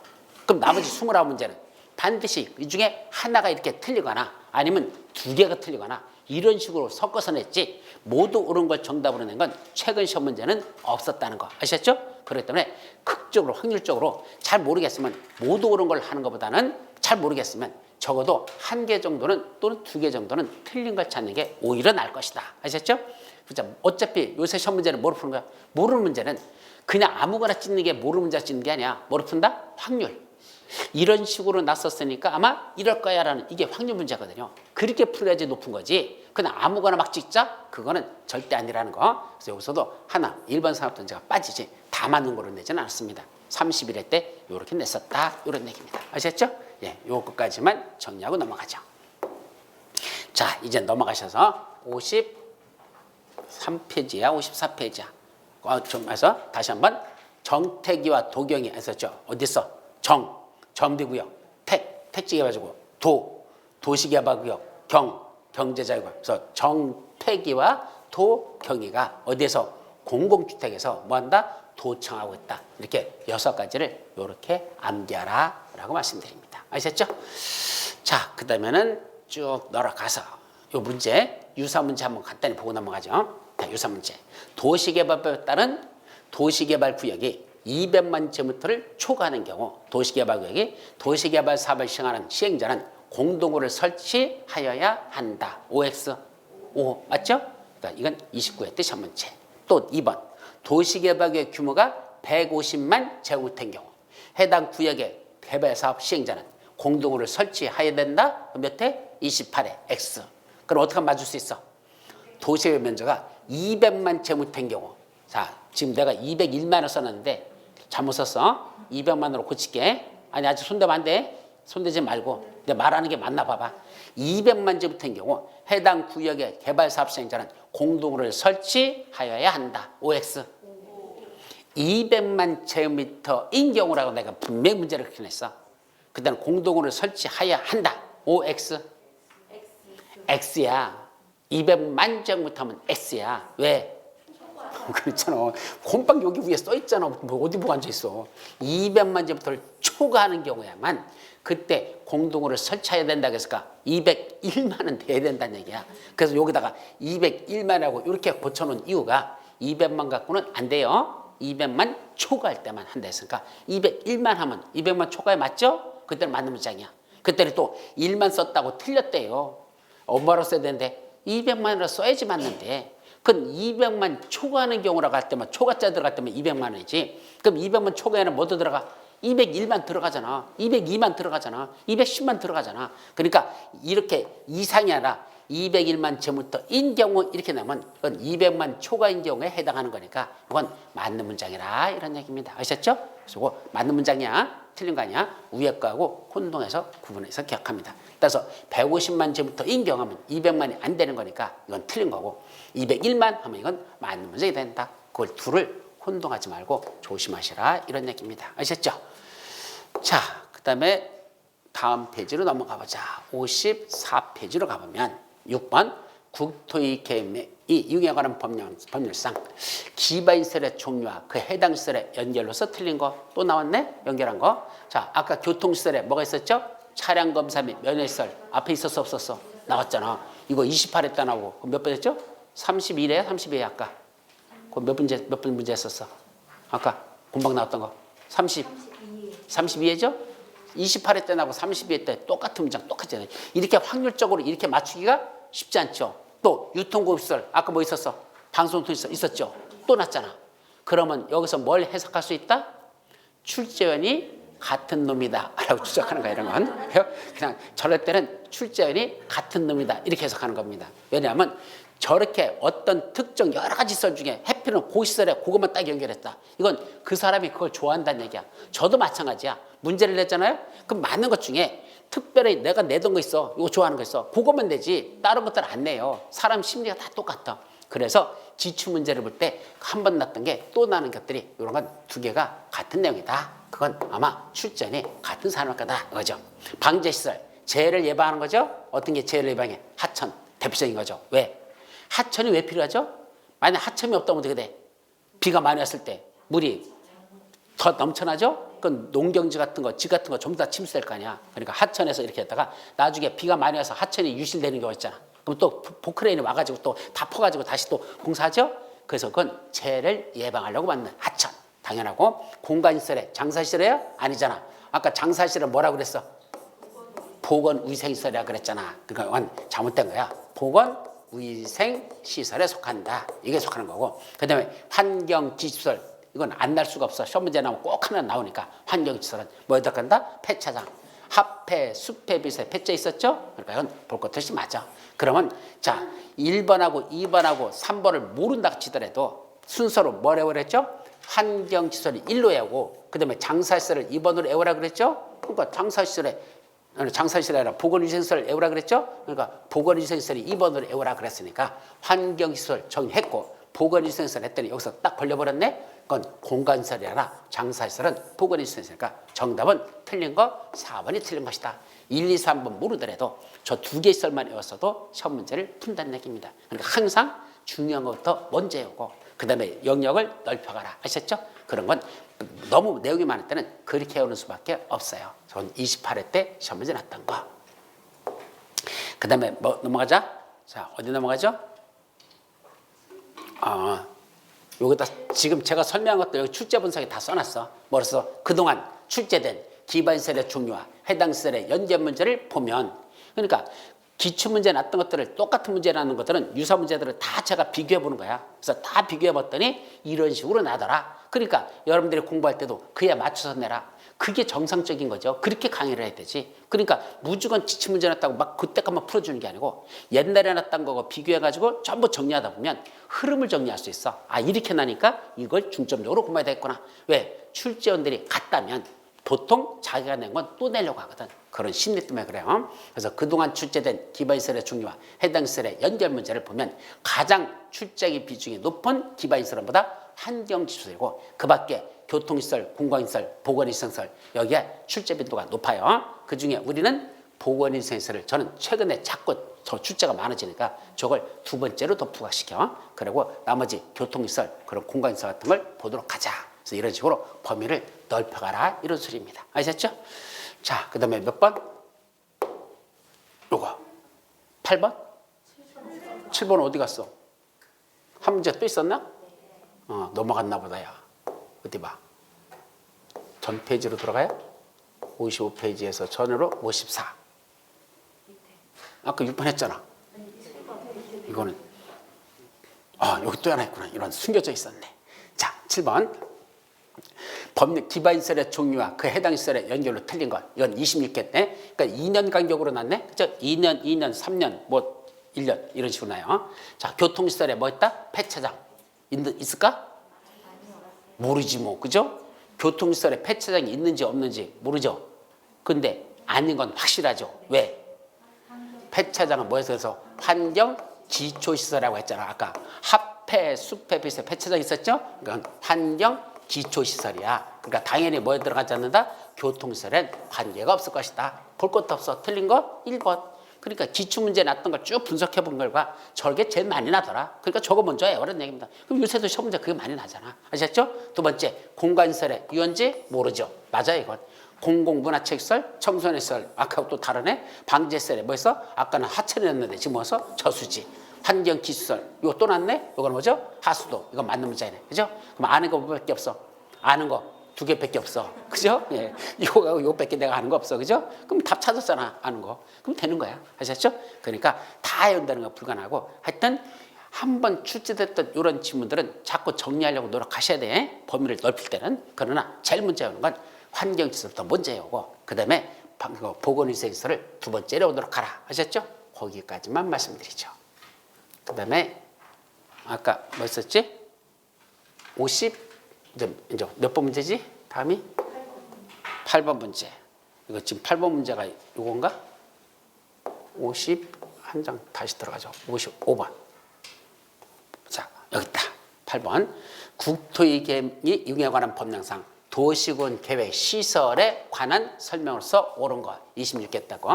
그럼 나머지 29문제는 반드시 이 중에 하나가 이렇게 틀리거나 아니면 2개가 틀리거나 이런 식으로 섞어서 냈지 모두 옳은 걸 정답으로 낸 건 최근 시험 문제는 없었다는 거 아셨죠? 그렇기 때문에 극적으로 확률적으로 잘 모르겠으면 모두 옳은 걸 하는 것보다는 잘 모르겠으면 적어도 1개 정도는 또는 2개 정도는 틀린 걸 찾는 게 오히려 나을 것이다. 아셨죠? 어차피 요새 시험 문제는 뭐로 푸는 거야? 모르는 문제는 그냥 아무거나 찍는 게 모르는 문제 찍는 게 아니야. 뭐로 푼다? 확률. 이런 식으로 났었으니까 아마 이럴 거야 라는 이게 확률 문제거든요. 그렇게 풀어야지 높은 거지 그냥 아무거나 막 찍자? 그거는 절대 아니라는 거. 그래서 여기서도 하나 1번 산업전제가 빠지지 다 맞는 거로 내지는 않았습니다. 31회 때 이렇게 냈었다 이런 얘기입니다. 아셨죠? 예, 요것까지만 정리하고 넘어가죠. 자 이제 넘어가셔서 53페이지야 54페이지야 좀 해서 다시 한번 정택이와 도경이 했었죠. 어딨어? 점대구역, 택지개발구역, 도시개발구역, 경제자유구역. 그래서 정택이와 도경이가 어디에서 공공주택에서 뭐한다? 도청하고 있다. 이렇게 6가지를 이렇게 암기하라 라고 말씀드립니다. 아셨죠? 자, 그 다음에는 쭉 넘어가서 이 문제, 유사문제 한번 간단히 보고 넘어가죠. 자, 유사문제. 도시개발법에 따른 도시개발구역이 200만 제곱미터를 초과하는 경우 도시개발구역이 도시개발 사업을 시행하는 시행자는 공동구를 설치하여야 한다. OX. O 맞죠? 그러니까 이건 29회 때 시험 문제. 또 2번. 도시개발구역 규모가 150만 제곱미터인 경우 해당 구역의 개발사업 시행자는 공동구를 설치해야 된다. 몇 회? 28회 X. 그럼 어떻게 하면 맞을 수 있어? 도시의 면적가 200만 제곱미터인 경우 자 지금 내가 201만을 써놨는데 잘못 썼어. 200만으로 고칠게. 아니 아직 손대면 안 돼. 손대지 말고 내가 말하는 게 맞나 봐봐. 200만 제곱미터인 경우 해당 구역의 개발사업 시행자는 공동구를 설치하여야 한다. OX. 200만 제곱미터인 경우라고 내가 분명히 문제를 그렇게 냈어. 그다음 공동구를 설치해야 한다. OX. X야. 200만 제곱미터면 X야. 왜? 그렇잖아. 곰빵 여기 위에 써 있잖아. 뭐 어디 보고 앉아 있어. 200만 제곱미터를 초과하는 경우야만 그때 공동구를 설치해야 된다고 했을까? 201만은 돼야 된다는 얘기야. 그래서 여기다가 201만하고 이렇게 고쳐놓은 이유가 200만 갖고는 안 돼요. 200만 초과할 때만 한다 했으니까 201만 하면 200만 초과에 맞죠? 그때는 맞는 문장이야. 그때는 또 1만 썼다고 틀렸대요. 엄마로 써야 되는데 200만이라 써야지 맞는데 그건 200만 초과하는 경우라고 할 때만 초과자 들어갈 때만 200만 원이지. 그럼 200만 초과에는 뭐도 들어가? 201만 들어가잖아. 202만 들어가잖아. 210만 들어가잖아. 그러니까 이렇게 이상이 아니라 201만 제곱미터인 경우 이렇게 나면 그건 200만 초과인 경우에 해당하는 거니까 이건 맞는 문장이라 이런 얘기입니다. 아셨죠? 그래서 맞는 문장이야. 틀린 거 아니야. 위에 거하고 혼동해서 구분해서 기억합니다. 따라서 150만 제곱미터인 경우 하면 200만이 안 되는 거니까 이건 틀린 거고 201만 하면 이건 맞는 문장이 된다. 그걸 둘을 혼동하지 말고 조심하시라 이런 얘기입니다. 아셨죠? 자, 그 다음에 다음 페이지로 넘어가 보자. 54페이지로 가보면 6번 국토의 계획이 이용에 관한 법률상 기반시설의 종류와 그 해당 시설의 연결로서 틀린 거 또 나왔네? 연결한 거. 자, 아까 교통시설에 뭐가 있었죠? 차량 검사 및 면허시설 앞에 있었어 없었어? 나왔잖아. 이거 28회 나오고 몇 번 했죠? 31회 32회 아까. 몇 분 문제 했었어? 아까 공방 나왔던 거 32회죠? 28회 때하고 32회 때 똑같은 문장 똑같잖아요. 이렇게 확률적으로 이렇게 맞추기가 쉽지 않죠. 또 유통고급시설 아까 뭐 있었어? 방송통신사 있었죠. 또 났잖아. 그러면 여기서 뭘 해석할 수 있다? 출제원이 같은 놈이다 라고 추적하는 거야. 이런 건 그냥 저럴 때는 출제원이 같은 놈이다 이렇게 해석하는 겁니다. 왜냐하면 저렇게 어떤 특정 여러 가지 시설 중에 해피는 그 시설에 그것만 딱 연결했다. 이건 그 사람이 그걸 좋아한다는 얘기야. 저도 마찬가지야. 문제를 냈잖아요. 그럼 맞는 것 중에 특별히 내가 내던 거 있어. 이거 좋아하는 거 있어. 그것만 내지 다른 것들은 안 내요. 사람 심리가 다 똑같아. 그래서 지출 문제를 볼 때 한 번 났던 게 또 나는 것들이 이런 건 두 개가 같은 내용이다. 그건 아마 출전이 같은 사람일 거다. 이거죠. 방제시설. 재해를 예방하는 거죠. 어떤 게 재해를 예방해? 하천. 대표적인 거죠. 왜? 하천이 왜 필요하죠? 만약 하천이 없다면 어떻게 돼? 비가 많이 왔을 때 물이 더 넘쳐나죠? 그건 농경지 같은 거, 집 같은 거 전부 다 침수될 거 아니야. 그러니까 하천에서 이렇게 했다가 나중에 비가 많이 와서 하천이 유실되는 경우가 있잖아. 그럼 또 보크레인이 와가지고 또 다 퍼가지고 다시 또 공사하죠? 그래서 그건 재해를 예방하려고 만든 하천. 당연하고 공간시설에 장사시설이에요? 아니잖아. 아까 장사시설은 뭐라고 그랬어? 보건위생시설이라 그랬잖아. 그러니까 잘못된 거야. 보건위생시설에 속한다. 이게 속하는 거고. 그 다음에 환경지시설. 이건 안 날 수가 없어. 시험 문제 나오면 꼭 하나 나오니까. 환경지시설은 뭐에다 간다? 폐차장. 합폐, 수폐, 비세, 폐자 있었죠? 그러니까 이건 볼 것 없이 맞아. 그러면 자 1번하고 2번하고 3번을 모른다 치더라도 순서로 뭐라고 그랬죠? 환경시설이 1로 외우고 그 다음에 장사시설을 2번으로 외우라 그랬죠? 그러니까 장사시설이 아니라 보건위생시설을 외우라 그랬죠? 그러니까 보건위생시설이 2번으로 외우라 그랬으니까 환경시설 정의했고 보건위생시설 했더니 여기서 딱 걸려버렸네? 그건 공간시설이라 장사시설은 보건위생시설이니까 정답은 틀린 거 4번이 틀린 것이다. 1, 2, 3번 모르더라도 저 두 개 시설만 외웠어도 시험 문제를 푼다는 얘기입니다. 그러니까 항상 중요한 것부터 먼저 외우고 그 다음에 영역을 넓혀가라. 아셨죠? 그런 건 너무 내용이 많을 때는 그렇게 외우는 수밖에 없어요. 전 28회 때 시험 문제 났던 거. 그 다음에 뭐 넘어가자. 자, 어디 넘어가죠? 여기다 지금 제가 설명한 것들 여기 출제 분석에 다 써놨어. 뭐래서 그동안 출제된 기반시설의 종류와 해당 시설의 연계 문제를 보면 그러니까 기출문제 났던 것들을 똑같은 문제 나는 것들은 유사 문제들을 다 제가 비교해 보는 거야. 그래서 다 비교해 봤더니 이런 식으로 나더라. 그러니까 여러분들이 공부할 때도 그에 맞춰서 내라. 그게 정상적인 거죠. 그렇게 강의를 해야 되지. 그러니까 무조건 지침문제 났다고 막 그때까만 풀어주는 게 아니고 옛날에 났던 거고 비교해가지고 전부 정리하다 보면 흐름을 정리할 수 있어. 아 이렇게 나니까 이걸 중점적으로 공부해야 되겠구나. 왜? 출제원들이 같다면 보통 자기가 낸 건 또 내려고 하거든. 그런 심리 때문에 그래요. 그래서 그동안 출제된 기반시설의 종류와 해당 시설의 연결 문제를 보면 가장 출제기 비중이 높은 기반시설보다 환경지수이고 그 밖에 교통시설, 공간시설, 보건위생시설 여기에 출제 빈도가 높아요. 그중에 우리는 보건위생시설을 저는 최근에 자꾸 더 출제가 많아지니까 저걸 두 번째로 더 부각시켜. 그리고 나머지 교통시설, 그런 공간시설 같은 걸 보도록 하자. 그래서 이런 식으로 범위를 넓혀가라 이런 소리입니다. 아셨죠? 자, 그 다음에 몇 번? 요거 8번? 7번 어디 갔어? 한 문제 또 있었나? 넘어갔나 보다 야. 어디 봐. 전 페이지로 들어가요? 55페이지에서 전으로 54. 아까 6번 했잖아. 이거는 여기 또 하나 있구나. 이런 숨겨져 있었네. 자, 7번. 법률 기반시설의 종류와 그 해당 시설의 연결로 틀린 것. 이건 26개 때. 그러니까 2년 간격으로 났네. 그죠? 2년, 3년, 뭐 1년 이런 식으로 나요. 자, 교통시설에 뭐 있다? 폐차장. 있을까? 모르지 뭐. 그죠? 교통시설에 폐차장이 있는지 없는지 모르죠. 근데 아닌 건 확실하죠. 왜? 폐차장은 뭐에서 해서 환경 기초시설이라고 했잖아. 아까 합폐, 수폐, 비세 폐차장 있었죠? 그러니까 환경 기초시설이야. 그러니까 당연히 뭐에 들어가지 않는다? 교통시설엔 관계가 없을 것이다. 볼 것도 없어. 틀린 거 1번. 그러니까 기출문제 났던 걸 쭉 분석해 본 결과 저게 제일 많이 나더라. 그러니까 저거 먼저 해오라는 얘기입니다. 그럼 요새도 시험 문제 그게 많이 나잖아. 아셨죠? 두 번째, 공간시설의 유연지 모르죠. 맞아요, 이건. 공공문화체육시설, 청소년시설, 아까 또 다르네. 방제시설에 뭐 있어? 아까는 하천이었는데 지금 뭐서? 저수지. 환경기술설, 이거 또 났네? 이건 뭐죠? 하수도. 이건 맞는 문제네. 그죠? 그럼 아는 거 뭐밖에 없어? 아는 거. 두 개밖에 없어. 그죠? 예. 이거하고 요거밖에 내가 아는 거 없어. 그죠? 그럼 답 찾았잖아. 아는 거. 그럼 되는 거야. 아셨죠? 그러니까 다 외운다는 거 불가능하고 하여튼 한 번 출제됐던 이런 지문들은 자꾸 정리하려고 노력하셔야 돼. 범위를 넓힐 때는. 그러나 제일 문제 오는 건 환경지수부터 문제 오고 그다음에 보건위생시설을 두 번째 내오도록 하라. 아셨죠? 거기까지만 말씀드리죠. 그다음에 아까 뭐 썼지? 50 이제 몇 번 문제지? 다음이 8번 문제. 이거 지금 8번 문제가 이건가? 50 한 장 다시 들어가죠. 55번. 자, 여기 있다. 8번. 국토위계획이 이용에 관한 법령상 도시군 계획 시설에 관한 설명으로서 옳은 거 26개 했다고.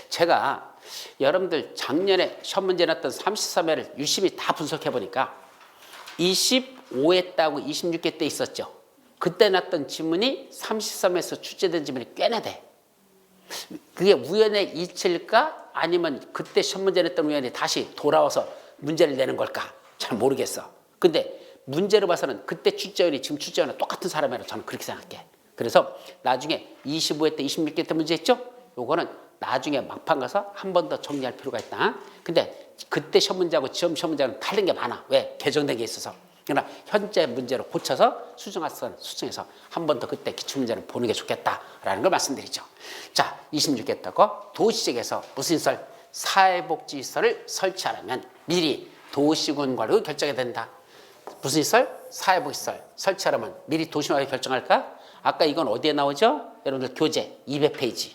제가 여러분들 작년에 시험 문제 냈던 33회를 유심히 다 분석해 보니까 25회 따고 26개 때 있었죠. 그때 났던 지문이 33에서 출제된 지문이 꽤나 돼. 그게 우연의 일치일까? 아니면 그때 시험 문제 냈던 우연히 다시 돌아와서 문제를 내는 걸까? 잘 모르겠어. 근데 문제로 봐서는 그때 출제원이 지금 출제원이 똑같은 사람이라 저는 그렇게 생각해. 그래서 나중에 25회 때 26개 때 문제 했죠? 요거는 나중에 막판 가서 한 번 더 정리할 필요가 있다. 근데 그때 시험 문제하고 지금 시험 문제는 다른 게 많아. 왜? 개정된 게 있어서. 그러나 현재 문제로 고쳐서 수정해서 한 번 더 그때 기출문제를 보는 게 좋겠다라는 걸 말씀드리죠. 자, 26개 했다고 도시지역에서 무슨 시설? 사회복지시설을 설치하려면 미리 도시군 관리로 결정해야 된다. 무슨 시설? 사회복지시설 설치하려면 미리 도시군이 결정할까? 아까 이건 어디에 나오죠? 여러분들 교재 200페이지.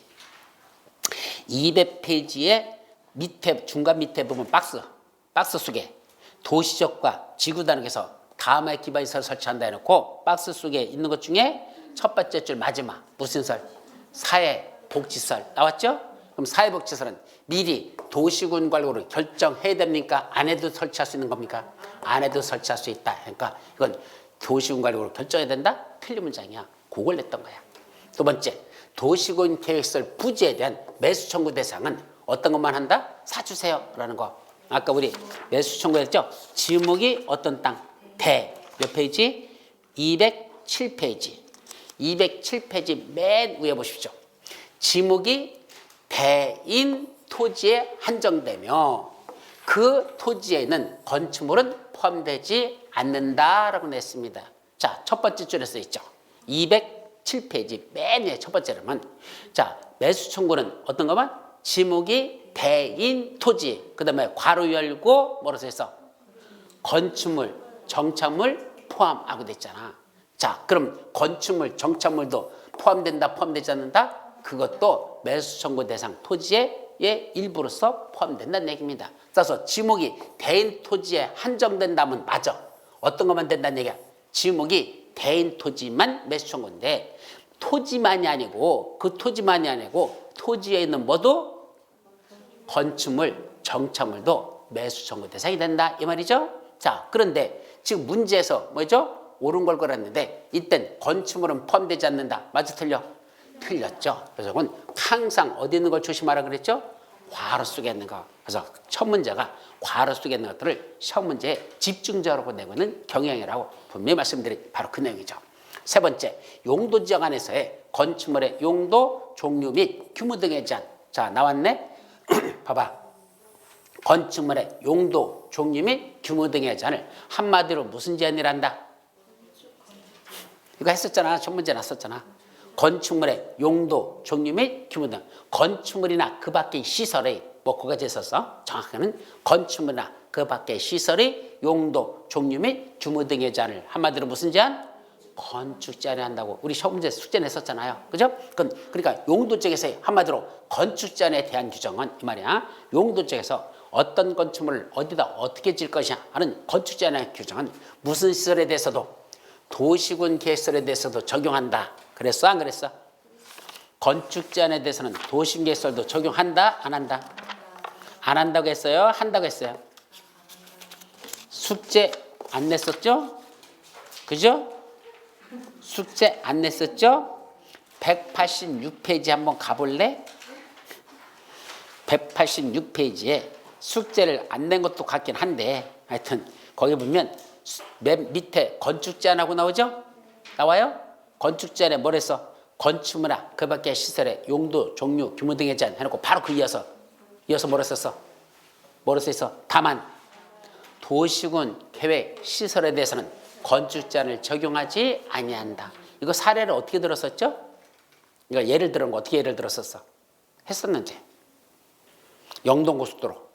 200페이지에 밑에 중간 밑에 보면 박스 속에 도시적과 지구단위에서 다음에 기반시설 설치한다 해놓고 박스 속에 있는 것 중에 첫 번째 줄 마지막 무슨 시설? 사회복지시설 나왔죠? 그럼 사회복지시설은 미리 도시군 관리로 결정해야 됩니까? 안 해도 설치할 수 있는 겁니까? 안 해도 설치할 수 있다. 그러니까 이건 도시군 관리로 결정해야 된다? 틀린 문장이야. 그걸 냈던 거야. 두 번째, 도시군 계획시설 부지에 대한 매수 청구 대상은 어떤 것만 한다? 사주세요 라는 거. 아까 우리 매수 청구했죠? 지목이 어떤 땅? 몇 페이지? 207페이지. 207페이지 맨 위에 보십시오. 지목이 대인 토지에 한정되며 그 토지에 있는 건축물은 포함되지 않는다라고 냈습니다. 자, 첫 번째 줄에 써 있죠. 207페이지 맨 위에 첫 번째로는 자, 매수 청구는 어떤 것만? 지목이 대인 토지, 그 다음에 괄호 열고 뭐로 써 있어? 건축물, 정착물 포함하고 됐잖아. 자, 그럼 건축물, 정착물도 포함된다, 포함되지 않는다? 그것도 매수 청구 대상 토지의 일부로서 포함된다는 얘기입니다. 따라서 지목이 대인 토지에 한정된다면 맞아. 어떤 것만 된다는 얘기야? 지목이 대인 토지만 매수 청구인데 토지만이 아니고 그 토지만이 아니고 토지에 있는 뭐도 건축물, 정착물도 매수 청구 대상이 된다 이 말이죠. 자, 그런데 지금 문제에서 뭐죠? 옳은 걸 걸었는데 이땐 건축물은 포함되지 않는다. 맞아, 틀려? 틀렸죠. 그래서 그건 항상 어디 있는 걸 조심하라 그랬죠? 괄호 속에 있는 거. 그래서 첫 문제가 괄호 속에 있는 것들을 시험 문제에 집중적으로 내고 있는 경향이라고 분명히 말씀드린 바로 그 내용이죠. 세 번째, 용도 지역 안에서의 건축물의 용도, 종류 및 규모 등에 제한. 자, 나왔네? 봐봐. 건축물의 용도, 종류 및 규모 등의 제한을 한마디로 무슨 제한이란다? 이거 했었잖아. 첫 문제 났었잖아. 건축물의 용도, 종류 및 규모 등 건축물이나 그 밖의 시설의 뭐 그거까지 했었어. 정확하게는 건축물이나 그 밖의 시설의 용도, 종류 및 규모 등의 제한을 한마디로 무슨 제한? 건축 제한을 한다고 우리 시험 문제 숙제 냈었잖아요. 그죠? 그러니까 용도 쪽에서의 한마디로 건축 제한에 대한 규정은 이 말이야. 용도 쪽에서 어떤 건축물을 어디다 어떻게 질 것이냐 하는 건축 제한의 규정은 무슨 시설에 대해서도 도시군 계획시설에 대해서도 적용한다. 그랬어? 안 그랬어? 건축 제한에 대해서는 도시군 계획시설도 적용한다? 안 한다? 안 한다고 했어요? 한다고 했어요? 숙제 안 냈었죠? 그죠? 숙제 안 냈었죠? 186페이지 한번 가볼래? 186페이지에 숙제를 안 낸 것도 같긴 한데 하여튼 거기 보면 맨 밑에 건축 제한하고 나오죠? 나와요? 건축제안에 뭘 했어? 건축물이나 그 밖의 시설의 용도, 종류, 규모 등에 제한 해놓고 바로 그 이어서 뭘 했었어? 뭐로 써있어? 다만 도시군 계획 시설에 대해서는 건축제한을 적용하지 아니한다. 이거 사례를 어떻게 들었었죠? 이거 예를 들은 거 어떻게 예를 들었었어? 했었는지. 영동고속도로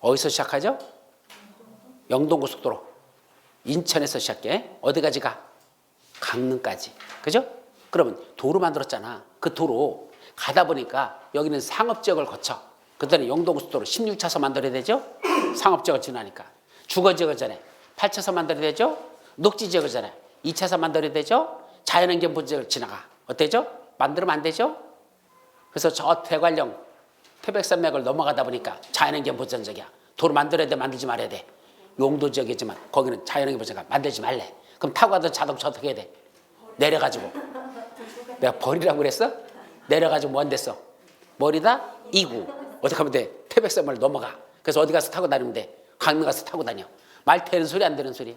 어디서 시작하죠? 영동고속도로 인천에서 시작해. 어디까지 가? 강릉까지. 그죠? 그러면 도로 만들었잖아. 그 도로 가다 보니까 여기는 상업지역을 거쳐. 그때는 영동고속도로 16차선 만들어야 되죠? 상업지역을 지나니까. 주거지역을 전에 8차선 만들어야 되죠? 녹지지역을 전에 2차선 만들어야 되죠? 자연환경 부지역을 지나가. 어때죠? 만들면 안 되죠? 그래서 저 대관령 태백산맥을 넘어가다 보니까 자연환경 보전지역이야. 도로 만들어야 돼, 만들지 말아야 돼. 용도지역이지만 거기는 자연환경 보전지역 만들지 말래. 그럼 타고 가던 자동차 어떻게 해야 돼? 내려가지고. 내가 버리라고 그랬어? 내려가지고 뭐 안 됐어? 머리다 2구. 어떻게 하면 돼? 태백산맥을 넘어가. 그래서 어디 가서 타고 다니면 돼? 강릉 가서 타고 다녀. 말 되는 소리 안 되는 소리?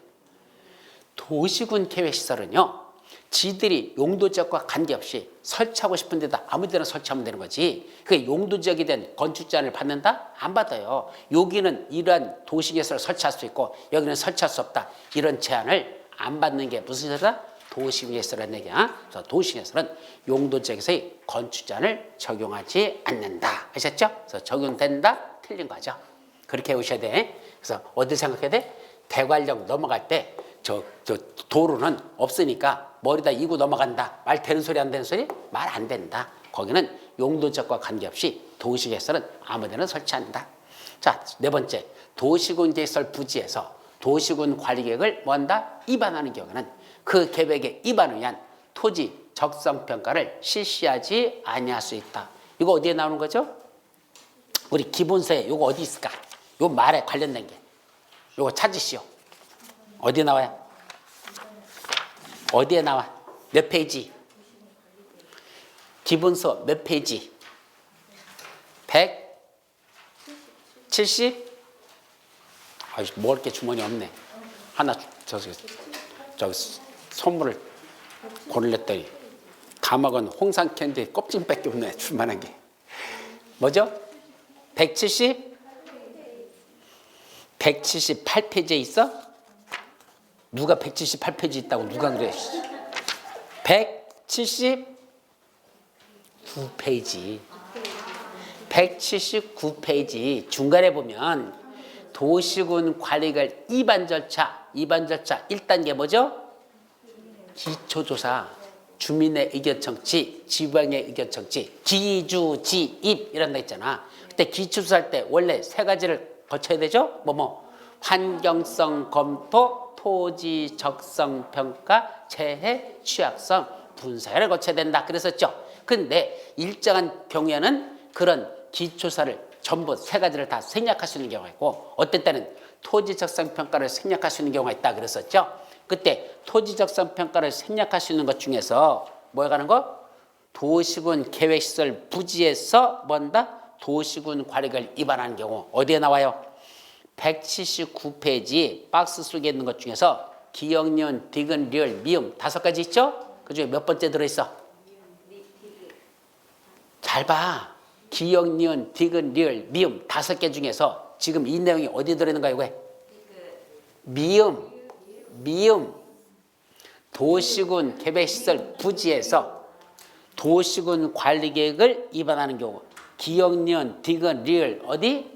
도시군 계획시설은요, 지들이 용도지역과 관계없이 설치하고 싶은 데다 아무 데나 설치하면 되는 거지. 그게 용도지역에 대한 건축제한을 받는다? 안 받아요. 여기는 이러한 도시계획을 설치할 수 있고 여기는 설치할 수 없다. 이런 제한을 안 받는 게 무슨 소리다? 도시계획이라는 얘기야. 그래서 도시계획은 용도지역에서의 건축제한을 적용하지 않는다. 아셨죠? 그래서 적용된다? 틀린 거죠. 그렇게 오셔야 돼. 그래서 어디 생각해야 돼? 대관령 넘어갈 때 저 도로는 없으니까 머리다 이고 넘어간다. 말 되는 소리 안 되는 소리? 말 안 된다. 거기는 용도지역과 관계없이 도시계획은 아무데나 설치한다. 자, 네 번째, 도시군 계획설 부지에서 도시군 관리계획을 뭐한다? 위반하는 경우는 그 계획에 위반을 위한 토지 적성평가를 실시하지 아니할 수 있다. 이거 어디에 나오는 거죠? 우리 기본서에 이거 어디 있을까? 요 말에 관련된 게. 요거 찾으시오. 어디에 나와요? 어디에 나와? 몇 페이지? 기본서 몇 페이지? 170? 아이, 먹을 게 주머니 없네. 하나 저기 선물을 고르랬더니 다 먹은 홍상 캔디 껍질밖에 없네. 줄만한 게. 뭐죠? 170? 178페이지에 있어? 누가 178페이지 있다고 누가 그래? 179페이지. 179페이지 중간에 보면 도시군 관리계획 위반 절차 1단계 뭐죠? 기초조사, 주민의 의견 청취, 지방의 의견 청취, 기주, 지입 이런 거 있잖아. 그때 기초조사할 때 원래 세 가지를 거쳐야 되죠? 환경성 검토, 토지 적성 평가, 재해 취약성 분석을 거쳐야 된다 그랬었죠. 근데 일정한 경우에는 그런 기초사를 전부 세 가지를 다 생략할 수 있는 경우가 있고 어떤 때는 토지 적성 평가를 생략할 수 있는 경우가 있다 그랬었죠. 그때 토지 적성 평가를 생략할 수 있는 것 중에서 뭐에 관한 거? 도시군 계획시설 부지에서 뭔다? 도시군 관리계획을 위반하는 경우 어디에 나와요? 179페이지 박스 속에 있는 것 중에서 기역, 니은, 디귿, 리을, 미음 5가지 있죠? 그 중에 몇 번째 들어있어? 잘 봐. 기역, 니은, 디귿, 리을, 미음 5개 중에서 지금 이 내용이 어디 들어있는 거야 이거? 미음. 도시군 계획시설 부지에서 도시군 관리계획을 위반하는 경우 기역, 니은, 디귿, 리을 어디?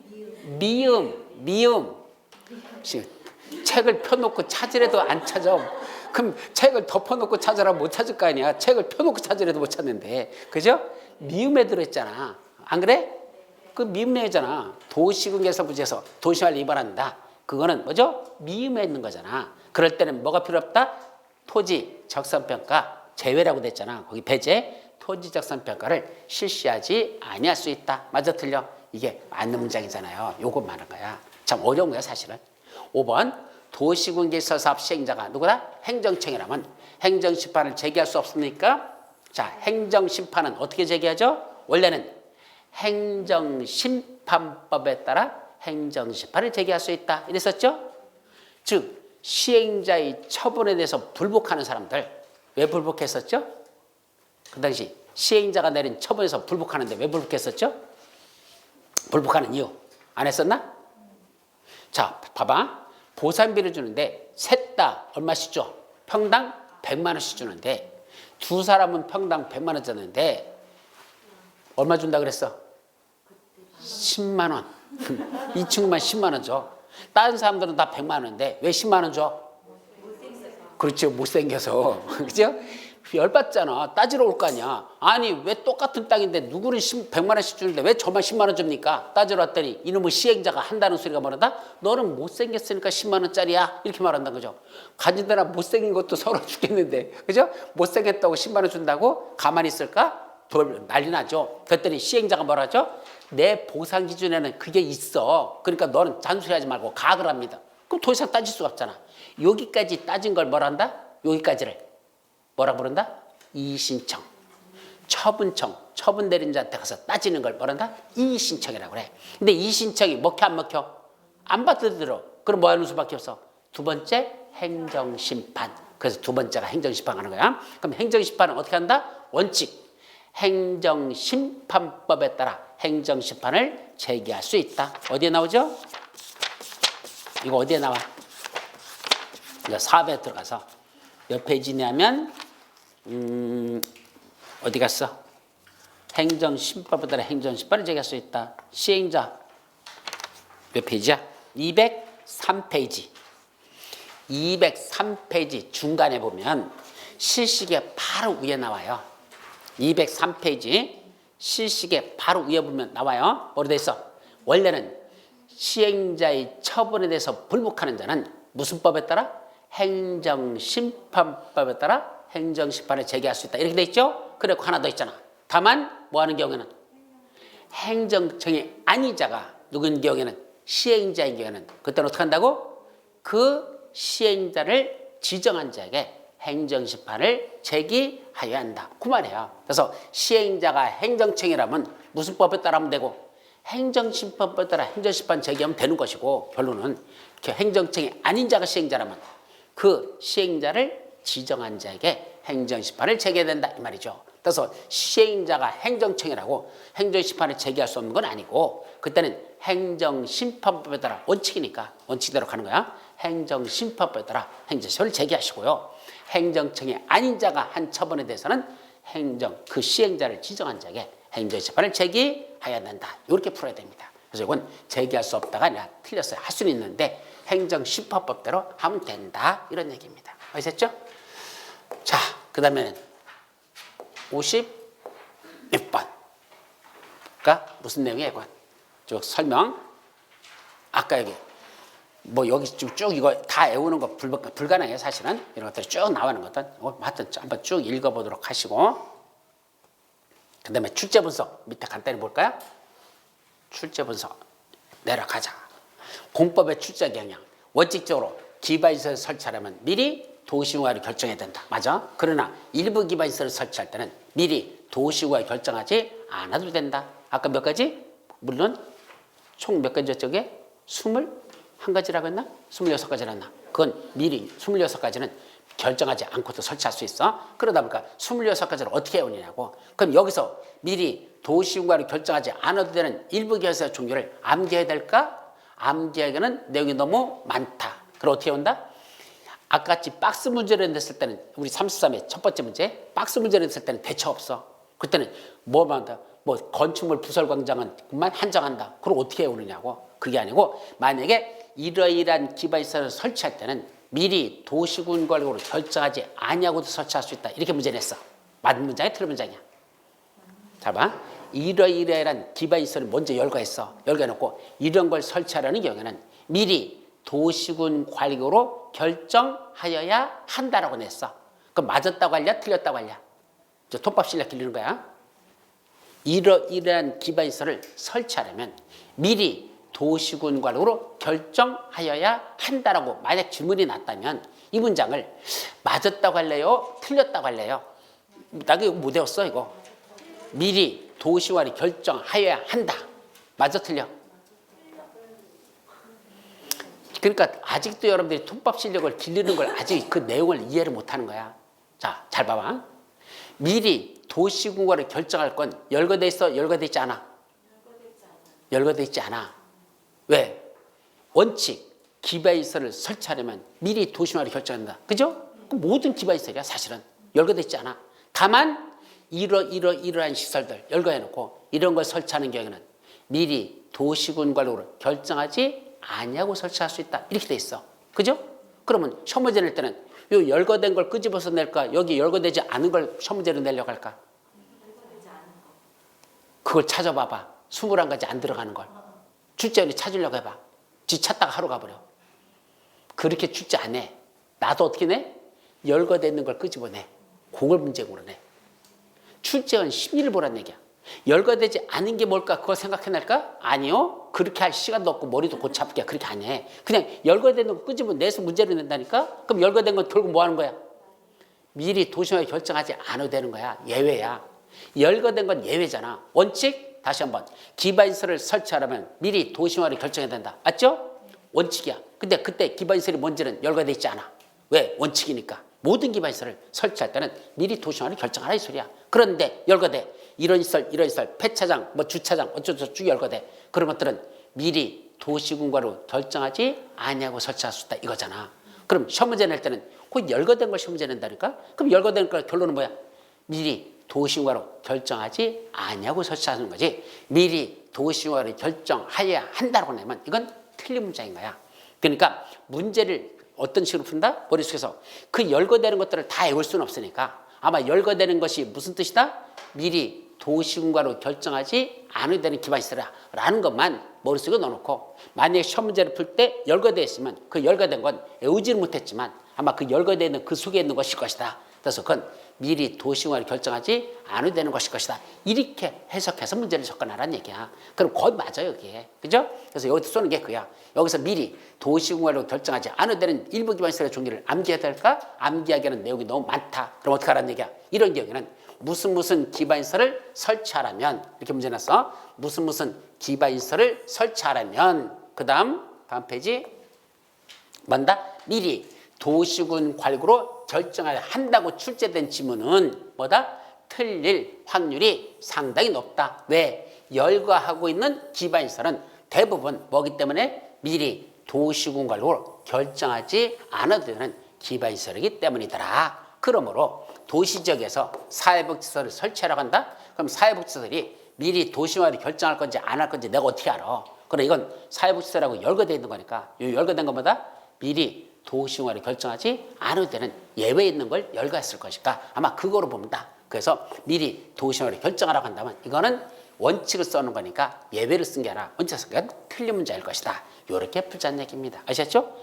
미음. 책을 펴놓고 찾으래도 안 찾아. 그럼 책을 덮어놓고 찾으라 못 찾을 거 아니야. 책을 펴놓고 찾으래도 못 찾는데. 그죠? 미음에 들어있잖아. 안 그래? 그 미음 내잖아. 도시군 계획 부지에서 도시관리 위반한다. 그거는 뭐죠? 미음에 있는 거잖아. 그럴 때는 뭐가 필요 없다? 토지 적성평가 제외라고 됐잖아. 거기 배제 토지 적성평가를 실시하지 아니할 수 있다. 맞아 틀려? 이게 맞는 문장이잖아요. 요거 말한 거야. 참 어려운 거야 사실은. 5번 도시군 계획설 사업 시행자가 누구다? 행정청이라면 행정심판을 제기할 수 없습니까? 자, 행정심판은 어떻게 제기하죠? 원래는 행정심판법에 따라 행정심판을 제기할 수 있다. 이랬었죠? 즉 시행자의 처분에 대해서 불복하는 사람들 왜 불복했었죠? 그 당시 시행자가 내린 처분에서 불복하는데 왜 불복했었죠? 불복하는 이유 안 했었나? 자, 봐봐. 보상비를 주는데 셋 다 얼마씩 줘? 평당 100만 원씩 주는데 두 사람은 평당 100만 원 줬는데 얼마 준다 그랬어? 10만 원. 이 친구만 10만 원 줘. 다른 사람들은 다 100만 원인데 왜 10만 원 줘? 그렇죠. 못생겨서. 그죠? 열받잖아. 따지러 올 거 아니야. 아니 왜 똑같은 땅인데 누구는 100만 원씩 주는데 왜 저만 10만 원 줍니까? 따지러 왔더니 이놈의 시행자가 한다는 소리가 뭐란다? 너는 못생겼으니까 10만 원짜리야. 이렇게 말한다는 거죠. 가진 데나 못생긴 것도 서로 죽겠는데. 그죠? 못생겼다고 10만 원 준다고? 가만히 있을까? 난리 나죠. 그랬더니 시행자가 뭐라 하죠? 내 보상 기준에는 그게 있어. 그러니까 너는 잔소리하지 말고 가을 합니다. 그럼 더 이상 따질 수가 없잖아. 여기까지 따진 걸 뭐라 한다? 여기까지를 뭐라 부른다? 이의신청. 처분청. 처분 내린 자한테 가서 따지는 걸 뭐라 한다? 이의신청이라고 그래. 근데 이의신청이 먹혀 안 먹혀? 안 받아들여. 그럼 뭐 하는 수밖에 없어? 두 번째 행정심판. 그래서 두 번째가 행정심판 하는 거야. 그럼 행정심판은 어떻게 한다? 원칙. 행정심판법에 따라 행정심판을 제기할 수 있다. 어디에 나오죠? 이거 어디에 나와? 이거 4배에 들어가서 몇 페이지냐면 어디 갔어? 행정심판법에 따라 행정심판을 제기할 수 있다. 시행자 몇 페이지야? 203페이지. 203페이지 중간에 보면 실식의 바로 위에 나와요. 203페이지 실식의 바로 위에 보면 나와요. 뭐로 돼 있어? 원래는 시행자의 처분에 대해서 불복하는 자는 무슨 법에 따라? 행정심판법에 따라 행정심판을 제기할 수 있다. 이렇게 돼 있죠? 그리고 하나 더 있잖아. 다만 뭐 하는 경우에는 행정청이 아닌 자가 누구인 경우에는 시행자인 경우에는 그때는 어떻게 한다고? 그 시행자를 지정한 자에게 행정심판을 제기하여야 한다. 그 말이에요. 그래서 시행자가 행정청이라면 무슨 법에 따라 하면 되고 행정심판법에 따라 행정심판 제기하면 되는 것이고 결론은 행정청이 아닌 자가 시행자라면 그 시행자를 지정한 자에게 행정심판을 제기해야 된다. 이 말이죠. 그래서 시행자가 행정청이라고 행정심판을 제기할 수 없는 건 아니고 그때는 행정심판법에 따라 원칙이니까 원칙대로 가는 거야. 행정심판법에 따라 행정심판을 제기하시고요. 행정청이 아닌 자가 한 처분에 대해서는 그 시행자를 지정한 자에게 행정심판을 제기해야 된다. 이렇게 풀어야 됩니다. 그래서 이건 제기할 수 없다가 아니라 틀렸어요. 할 수는 있는데 행정심판법대로 하면 된다. 이런 얘기입니다. 아시겠죠? 자, 그 다음에는 56번. 그러니까 무슨 내용이에요? 이건 쭉 설명. 아까 여기 뭐 여기 쭉 이거 다 외우는 거 불가능해요. 사실은 이런 것들이 쭉 나오는 것들 하여튼 한번 쭉 읽어보도록 하시고 그 다음에 출제 분석 밑에 간단히 볼까요? 출제 분석 내려가자. 공법의 출제 경향. 원칙적으로 기반시설을 설치하려면 미리 도시공사를 결정해야 된다. 맞아? 그러나 일부 기반시설을 설치할 때는 미리 도시공사를 결정하지 않아도 된다. 아까 몇 가지? 물론 총 몇 가지였죠? 저게? 21가지라고 했나? 26가지라 했나? 그건 미리 26가지는 결정하지 않고도 설치할 수 있어. 그러다 보니까 26가지를 어떻게 해오느냐고. 그럼 여기서 미리 도시공사를 결정하지 않아도 되는 일부 기반시설 종류를 암기해야 될까? 암기하기에는 내용이 너무 많다. 그럼 어떻게 온다? 아까 같이 박스 문제를 냈을 때는 우리 33의 첫 번째 문제 박스 문제를 냈을 때는 대처 없어. 그때는 뭐만 한다? 뭐 건축물 부설 광장은만 한정한다. 그럼 어떻게 해오느냐고. 그게 아니고 만약에 이러이러한 기반시설을 설치할 때는 미리 도시군 관리로 결정하지 아니하고도 설치할 수 있다. 이렇게 문제 냈어. 맞는 문장이야? 틀린 문장이야? 자 봐. 이러이러한 기반시설을 먼저 열거했어. 열거해놓고 이런 걸 설치하려는 경우에는 미리 도시군 관리로 결정하여야 한다라고 냈어. 그럼 맞았다고 할냐? 틀렸다고 할냐? 톱밥 실력 길리는 거야. 이러이러한 기반시설을 설치하려면 미리 도시군 관리로 결정하여야 한다라고 만약 질문이 났다면 이 문장을 맞았다고 할래요? 틀렸다고 할래요? 나 이거 못 외웠어 이거. 미리 도시관이 결정하여야 한다. 맞아 틀려? 그러니까 아직도 여러분들이 톱밥 실력을 길르는 걸 아직 그 내용을 이해를 못하는 거야. 자, 잘 봐봐. 미리 도시군과를 결정할 건 열거돼 있어? 열거돼 있지 않아? 열거돼 있지 않아. 왜? 원칙, 기반시설을 설치하려면 미리 도시군과를 결정한다. 그죠? 모든 기반시설이야 사실은. 열거돼 있지 않아. 다만 이러한 시설들 열거해놓고 이런 걸 설치하는 경우에는 미리 도시군과로 결정하지 아니하고 설치할 수 있다. 이렇게 돼 있어. 그죠? 그러면 시험 문제 낼 때는 요 열거된 걸 끄집어서 낼까? 여기 열거되지 않은 걸 시험 문제로 내려고 할까? 그걸 찾아봐봐. 21가지 안 들어가는 걸. 출제원이 찾으려고 해봐. 지 찾다가 하루 가버려. 그렇게 출제 안 해. 나도 어떻게 내? 열거되어 있는 걸 끄집어내. 그걸 문제공으로 내. 출제원 심리를 보란 얘기야. 열거되지 않은 게 뭘까? 그거 생각해낼까? 아니요. 그렇게 할 시간도 없고 머리도 고치 아프게 그렇게 안 해. 그냥 열거된 거 끄집어내서 문제를 낸다니까? 그럼 열거된 건 결국 뭐 하는 거야? 미리 도시군과 결정하지 않아도 되는 거야. 예외야. 열거된 건 예외잖아. 원칙? 다시 한번. 기반시설을 설치하려면 미리 도시군과를 결정해야 된다. 맞죠? 원칙이야. 근데 그때 기반시설이 뭔지는 열거돼 있지 않아. 왜? 원칙이니까. 모든 기반시설을 설치할 때는 미리 도시군과를 결정하라 이 소리야. 그런데 열거돼. 이런 시설, 폐차장, 주차장, 어쩌고저쩌고 쭉 열거돼. 그런 것들은 미리 도시군과로 결정하지 아니하고 설치할 수 있다 이거잖아. 그럼 시험 문제 낼 때는 그 열거된 걸 시험 문제 낸다니까? 그럼 열거된 걸 결론은 뭐야? 미리 도시군과로 결정하지 아니하고 설치하는 거지. 미리 도시군과로 결정해야 한다고 내면 이건 틀린 문장인 거야. 그러니까 문제를 어떤 식으로 푼다? 머릿속에서 그 열거되는 것들을 다 외울 수는 없으니까 아마 열거되는 것이 무슨 뜻이다? 미리 도시군과로 결정하지 않아도 되는 기반시설이라는 것만 머릿속에 넣어놓고 만약에 시험 문제를 풀 때 열거되어 있으면 그 열거된 건 외우지는 못했지만 아마 그 열거되어 있는 그 속에 있는 것일 것이다. 그래서 그건 미리 도시군과로 결정하지 않아도 되는 것일 것이다. 이렇게 해석해서 문제를 접근하라는 얘기야. 그럼 거의 맞아요 여기에. 그죠? 그래서 여기서 쏘는 게 그야. 여기서 미리 도시군과로 결정하지 않아도 되는 일부 기반시설의 종류를 암기해야 될까? 암기하기에는 내용이 너무 많다. 그럼 어떻게 하라는 얘기야? 이런 경우에는 무슨 기반시설을 설치하라면 이렇게 문제 냈어. 무슨 기반시설을 설치하라면 그 다음 페이지 뭔다? 미리 도시군 관리구로 결정을 한다고 출제된 지문은 뭐다? 틀릴 확률이 상당히 높다. 왜? 열거하고 있는 기반시설은 대부분 뭐기 때문에 미리 도시군 관리구로 결정하지 않아도 되는 기반시설이기 때문이더라. 그러므로 도시지역에서 사회복지시설을 설치하라고 한다? 그럼 사회복지시설이 미리 도시군과로 결정할 건지 안 할 건지 내가 어떻게 알아? 그래 이건 사회복지시설하고 열거되어 있는 거니까 이 열거된 것보다 미리 도시군과로 결정하지 않아도 되는 예외 있는 걸 열거했을 것일까? 아마 그거로 봅니다. 그래서 미리 도시군과로 결정하라고 한다면 이거는 원칙을 써놓은 거니까 예외를 쓴 게 아니라 원칙을 쓴 게 틀린 문제일 것이다. 이렇게 풀자는 얘기입니다. 아셨죠?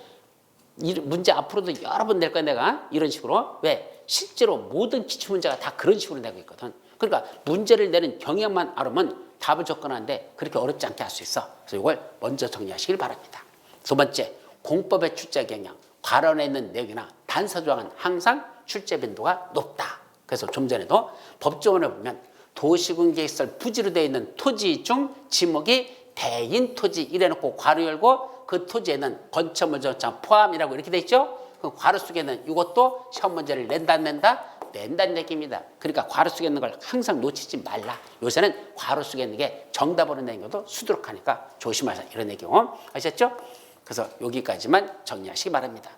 이 문제 앞으로도 여러 번 낼 거야 내가 이런 식으로. 왜? 실제로 모든 기출문제가 다 그런 식으로 내고 있거든. 그러니까 문제를 내는 경향만 알으면 답을 접근하는데 그렇게 어렵지 않게 할 수 있어. 그래서 이걸 먼저 정리하시길 바랍니다. 두 번째, 공법의 출제 경향. 괄호에 있는 내용이나 단서 조항은 항상 출제 빈도가 높다. 그래서 좀 전에도 법조문에 보면 도시군 계획설 부지로 되어 있는 토지 중 지목이 대인 토지 이래놓고 괄호 열고 그 토지에는 건축물 정착 포함이라고 이렇게 돼 있죠. 그 괄호 속에는 이것도 시험 문제를 낸다는 얘기입니다. 그러니까 괄호 속에 있는 걸 항상 놓치지 말라. 요새는 괄호 속에 있는 게 정답으로 내는 것도 수두룩하니까 조심하자 이런 얘기고. 아셨죠? 그래서 여기까지만 정리하시기 바랍니다.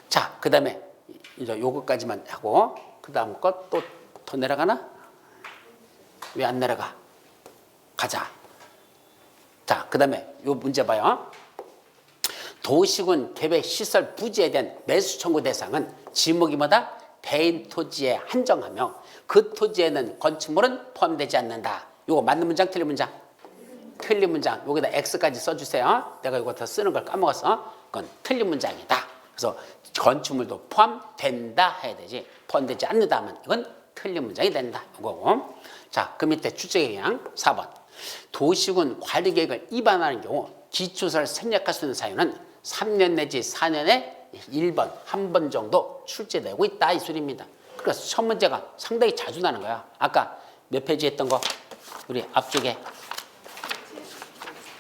자, 그 다음에 이제 요거까지만 하고 그 다음 것 또 더 내려가나? 왜 안 내려가? 가자. 자, 그 다음에 요 문제 봐요. 도시군 계획 시설 부지에 대한 매수 청구 대상은 지목이 뭐다? 대인 토지에 한정하며 그 토지에는 건축물은 포함되지 않는다. 요거 맞는 문장 틀린 문장? 틀린 문장. 여기다 X까지 써주세요. 내가 이거 더 쓰는 걸 까먹었어. 그건 틀린 문장이다. 그래서 건축물도 포함된다 해야 되지. 포함되지 않는다 하면 이건 틀린 문장이 된다. 이거고. 자, 그 밑에 출제 경향 4번. 도시군 관리계획을 위반하는 경우 기초사를 생략할 수 있는 사유는 3년 내지 4년에 1번, 한 번 정도 출제되고 있다 이 소리입니다. 그래서 첫 문제가 상당히 자주 나는 거야. 아까 몇 페이지 했던 거? 우리 앞쪽에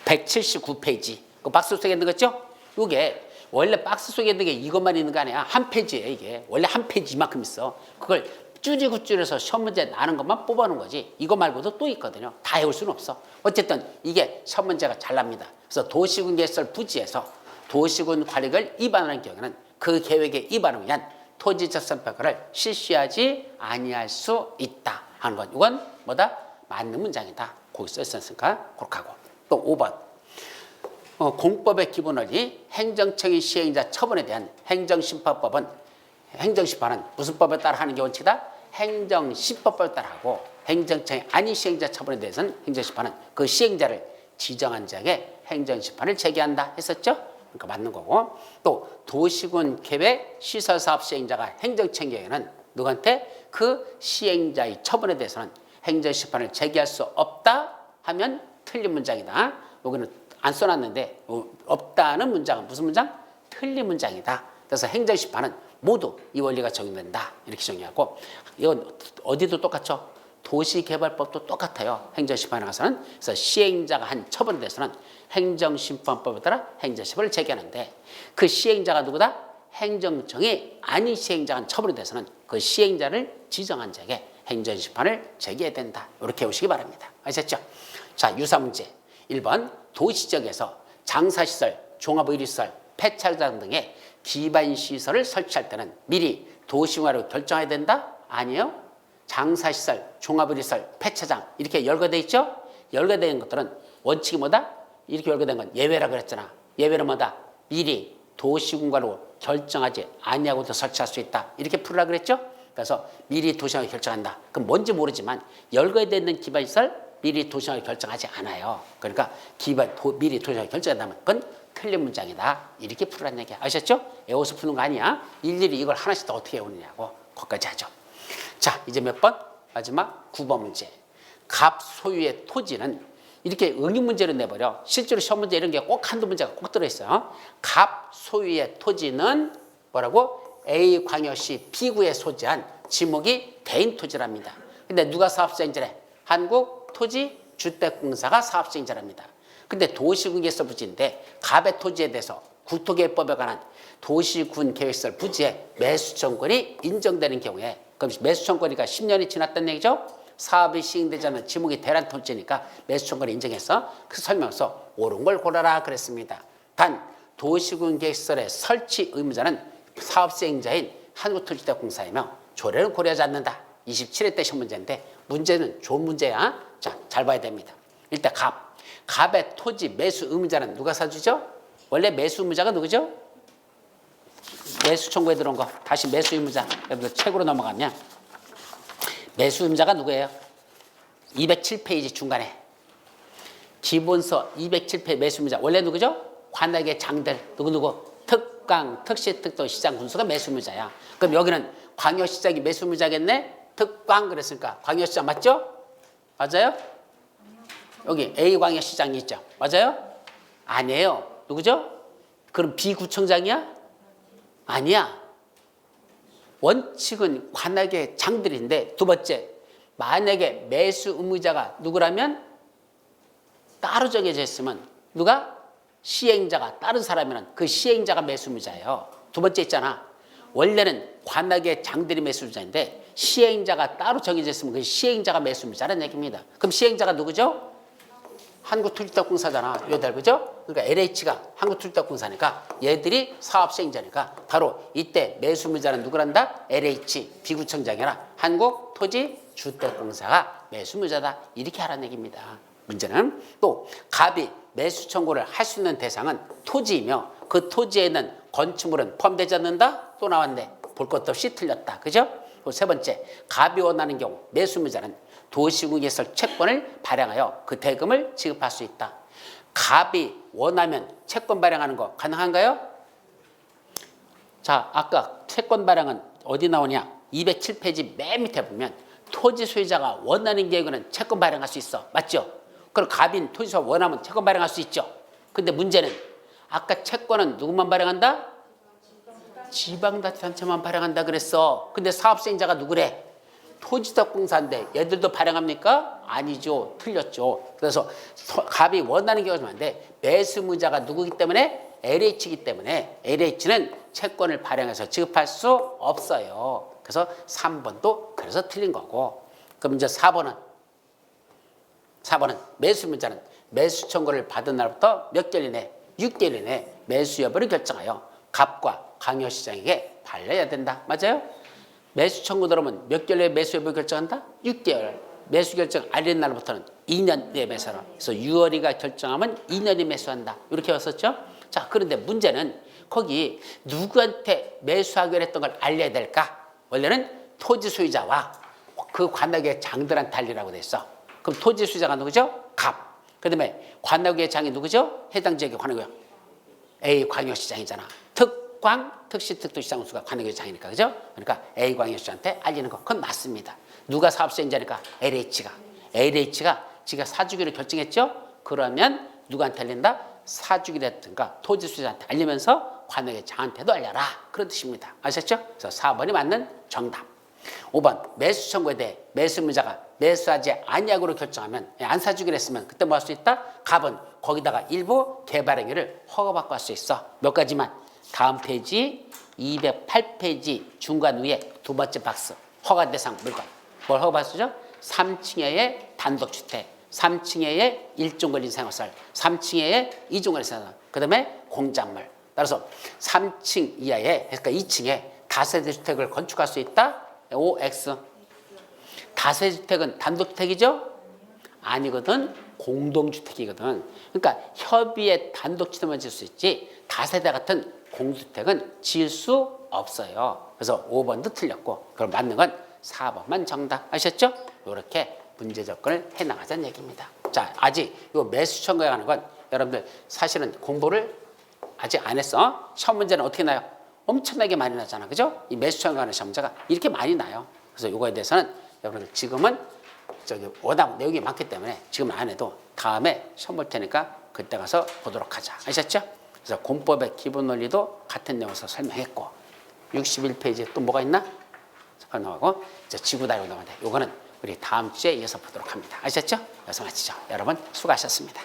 179페이지. 그 박스 속에 있는 거 있죠? 이게 원래 박스 속에 있는 게 이것만 있는 거 아니야. 한 페이지에 이게. 원래 한 페이지 이만큼 있어. 그걸 줄여서 시험 문제 나는 것만 뽑아놓은 거지. 이거 말고도 또 있거든요. 다 외울 수는 없어. 어쨌든 이게 시험 문제가 잘 납니다. 그래서 도시군 개설 부지에서 도시군 관리를 위반하는 경우에는 그 계획에 위반을 위한 토지적성평가를 실시하지 아니할 수 있다 하는 것. 이건 뭐다? 맞는 문장이다. 거기 써있으니까 그렇게 하고. 또 5번. 공법의 기본 원리, 행정청의 시행자 처분에 대한 행정심판법은 행정심판은 무슨 법에 따라 하는 게 원칙이다? 행정심판법에 따라 하고 행정청의 아니 시행자 처분에 대해서는 행정심판은 그 시행자를 지정한 자에게 행정심판을 제기한다 했었죠? 그러니까 맞는 거고. 또 도시군 계획 시설사업 시행자가 행정청에는 누구한테 그 시행자의 처분에 대해서는 행정심판을 제기할 수 없다 하면 틀린 문장이다. 여기는 안 써놨는데 없다는 문장은 무슨 문장? 틀린 문장이다. 그래서 행정심판은 모두 이 원리가 적용된다. 이렇게 정리하고 이건 어디도 똑같죠. 도시개발법도 똑같아요. 행정심판에 가서는. 그래서 시행자가 한 처분에 대해서는 행정심판법에 따라 행정심판을 제기하는데 그 시행자가 누구다? 행정청이 아닌 시행자가 한 처분에 대해서는 그 시행자를 지정한 자에게 행정심판을 제기해야 된다. 이렇게 보시기 바랍니다. 아셨죠? 자, 유사문제 1번 도시지역에서 장사시설, 종합의료시설, 폐차장 등의 기반시설을 설치할 때는 미리 도시공사로 결정해야 된다? 아니에요. 장사시설, 종합의료시설, 폐차장 이렇게 열거되어 있죠? 열거되어 있는 것들은 원칙이 뭐다? 이렇게 열거된 건 예외라 그랬잖아. 예외는 뭐다? 미리 도시공사로 결정하지 아니하고도 설치할 수 있다. 이렇게 풀으라 그랬죠? 그래서 미리 도시공사로 결정한다. 그럼 뭔지 모르지만 열거되어 있는 기반시설 미리 도시공사로 결정하지 않아요. 그러니까 미리 도시공사로 결정한다면 그건 틀린 문장이다. 이렇게 풀으라는 얘기야. 아셨죠? 외워서 푸는 거 아니야. 일일이 이걸 하나씩 더 어떻게 외우느냐고. 거기까지 하죠. 자, 이제 몇 번? 마지막 9번 문제. 갑 소유의 토지는 이렇게 응용 문제를 내버려. 실제로 시험 문제 이런 게 꼭 한두 문제가 꼭 들어있어요. 갑 소유의 토지는 뭐라고? A 광역시 B구에 소지한 지목이 대인 토지랍니다. 근데 누가 사업시행자래? 한국토지주택공사가 사업시행자랍니다. 근데 도시군 개설 부지인데 갑의 토지에 대해서 국토계획법에 관한 도시군 계획설 부지의 매수청권이 인정되는 경우에 그럼 매수청권이가 10년이 지났다는 얘기죠? 사업이 시행되지 않은 지목이 대란 토지니까 매수청권을 인정해서 그 설명서 옳은 걸 고르라 그랬습니다. 단 도시군 계획설의 설치 의무자는 사업 시행자인 한국토지주택공사이며 조례는 고려하지 않는다. 27회 때 시험 문제인데 문제는 좋은 문제야. 자, 잘 봐야 됩니다. 일단 갑의 토지 매수 의무자는 누가 사주죠? 원래 매수 의무자가 누구죠? 매수 청구에 들어온 거. 다시 매수 의무자. 여러분들 책으로 넘어가면 매수 의무자가 누구예요? 207페이지 중간에 기본서 207페이지 매수 의무자. 원래 누구죠? 관악의 장들. 누구? 특광, 특시, 특도, 시장, 군수가 매수 의무자야. 그럼 여기는 광역시장이 매수 의무자겠네? 특광 그랬으니까 광역시장 맞죠? 맞아요? 여기 A광역시장이 있죠. 맞아요? 아니에요. 누구죠? 그럼 B구청장이야? 아니야. 원칙은 관악의 장들인데 두 번째, 만약에 매수 의무자가 누구라면 따로 정해져 있으면 누가? 시행자가 다른 사람이면 그 시행자가 매수 의무자예요. 두 번째 있잖아. 원래는 관악의 장들이 매수 의무자인데 시행자가 따로 정해져 있으면 그 시행자가 매수 의무자라는 얘기입니다. 그럼 시행자가 누구죠? 한국토지주택공사잖아. 요들 그죠? 그러니까 LH가 한국토지주택공사니까 얘들이 사업 시행자니까 바로 이때 매수 의무자는 누구란다? LH 비구청장이나 한국토지주택공사가 매수 의무자다. 이렇게 하라는 얘기입니다. 문제는 또 갑이 매수 청구를 할 수 있는 대상은 토지이며 그 토지에 있는 건축물은 포함되지 않는다? 또 나왔네. 볼 것도 없이 틀렸다. 그죠? 또 세 번째, 갑이 원하는 경우 매수 의무자는 도시군 개설 채권을 발행하여 그 대금을 지급할 수 있다. 갑이 원하면 채권 발행하는 거 가능한가요? 자, 아까 채권 발행은 어디 나오냐? 207페이지 맨 밑에 보면 토지 소유자가 원하는 경우는 채권 발행할 수 있어. 맞죠? 그럼 갑인 토지 소유자 원하면 채권 발행할 수 있죠. 근데 문제는 아까 채권은 누구만 발행한다? 지방자치단체만 발행한다 그랬어. 근데 사업시행자가 누구래? 토지주택공사인데 얘들도 발행합니까? 아니죠. 틀렸죠. 그래서 갑이 원하는 경우는 안 돼. 매수 의무자가 누구기 때문에 LH이기 때문에 LH는 채권을 발행해서 지급할 수 없어요. 그래서 3번도 그래서 틀린 거고. 그럼 이제 4번은 매수 문자는 매수 청구를 받은 날부터 몇 개월 이내, 6개월 이내 매수 여부를 결정하여 갑과 강요시장에게 발려야 된다. 맞아요? 매수 청구 들어오면 몇 개월 내에 매수 여부를 결정한다? 6개월. 매수 결정 알린 날부터는 2년 내에 매수하라. 그래서 6월이가 결정하면 2년이 매수한다. 이렇게 왔었죠? 자, 그런데 문제는 거기 누구한테 매수하기로 했던 걸 알려야 될까? 원래는 토지 소유자와 그 관악의 장들한테 알리라고 돼 있어. 그럼 토지 소유자가 누구죠? 갑. 그 다음에 관악의 장이 누구죠? 해당 지역의 관악이요. A 광역시장이잖아. 특시, 특도시장수가 관악의 장이니까, 그죠? 그러니까 A 광역시장한테 알리는 거. 그건 맞습니다. 누가 사업수행자니까? LH가 지가 사주기로 결정했죠? 그러면 누구한테 알린다? 사주기로 했던가 토지 소유자한테 알리면서 관악의 장한테도 알려라. 그런 뜻입니다. 아셨죠? 그래서 4번이 맞는 정답. 5번 매수 청구에 대해 매수무자가 매수하지 아니하고로 결정하면 안 사주기로 했으면 그때 뭐 할 수 있다? 갑은 거기다가 일부 개발 행위를 허가받고 할 수 있어. 몇 가지만. 다음 페이지 208페이지 중간 위에 두 번째 박스. 허가 대상 물건. 뭘 허가받을 수 있죠? 3층의 단독주택, 3층의 1종 걸린 생활시설, 3층의 2종 걸린 생활시설, 그 다음에 공작물. 따라서 3층 이하에, 그러니까 2층에 다세대 주택을 건축할 수 있다? OX. 다세대 주택은 단독주택이죠? 아니거든. 공동주택이거든. 그러니까 협의에 단독주택만 지을 수 있지 다세대 같은 공주택은 지을 수 없어요. 그래서 5번도 틀렸고 그럼 맞는 건 4번만 정답. 아셨죠? 이렇게 문제 접근을 해나가자는 얘기입니다. 자, 아직 이 매수 청구에 관한 건 여러분들 사실은 공부를 아직 안 했어. 시험 문제는 어떻게 나요? 엄청나게 많이 나잖아. 그죠? 이 매수 청구에 관한 시험 문제가 이렇게 많이 나요. 그래서 이거에 대해서는 여러분들 지금은 워낙 내용이 많기 때문에 지금은 안 해도 다음에 시험 볼 테니까 그때 가서 보도록 하자. 아셨죠? 그래서 공법의 기본 원리도 같은 내용에서 설명했고 61페이지에 또 뭐가 있나? 잠깐 나가고 이제 지구다리로 나가는데 요거는 우리 다음 주에 이어서 보도록 합니다. 아셨죠? 여기서 마치죠. 여러분 수고하셨습니다.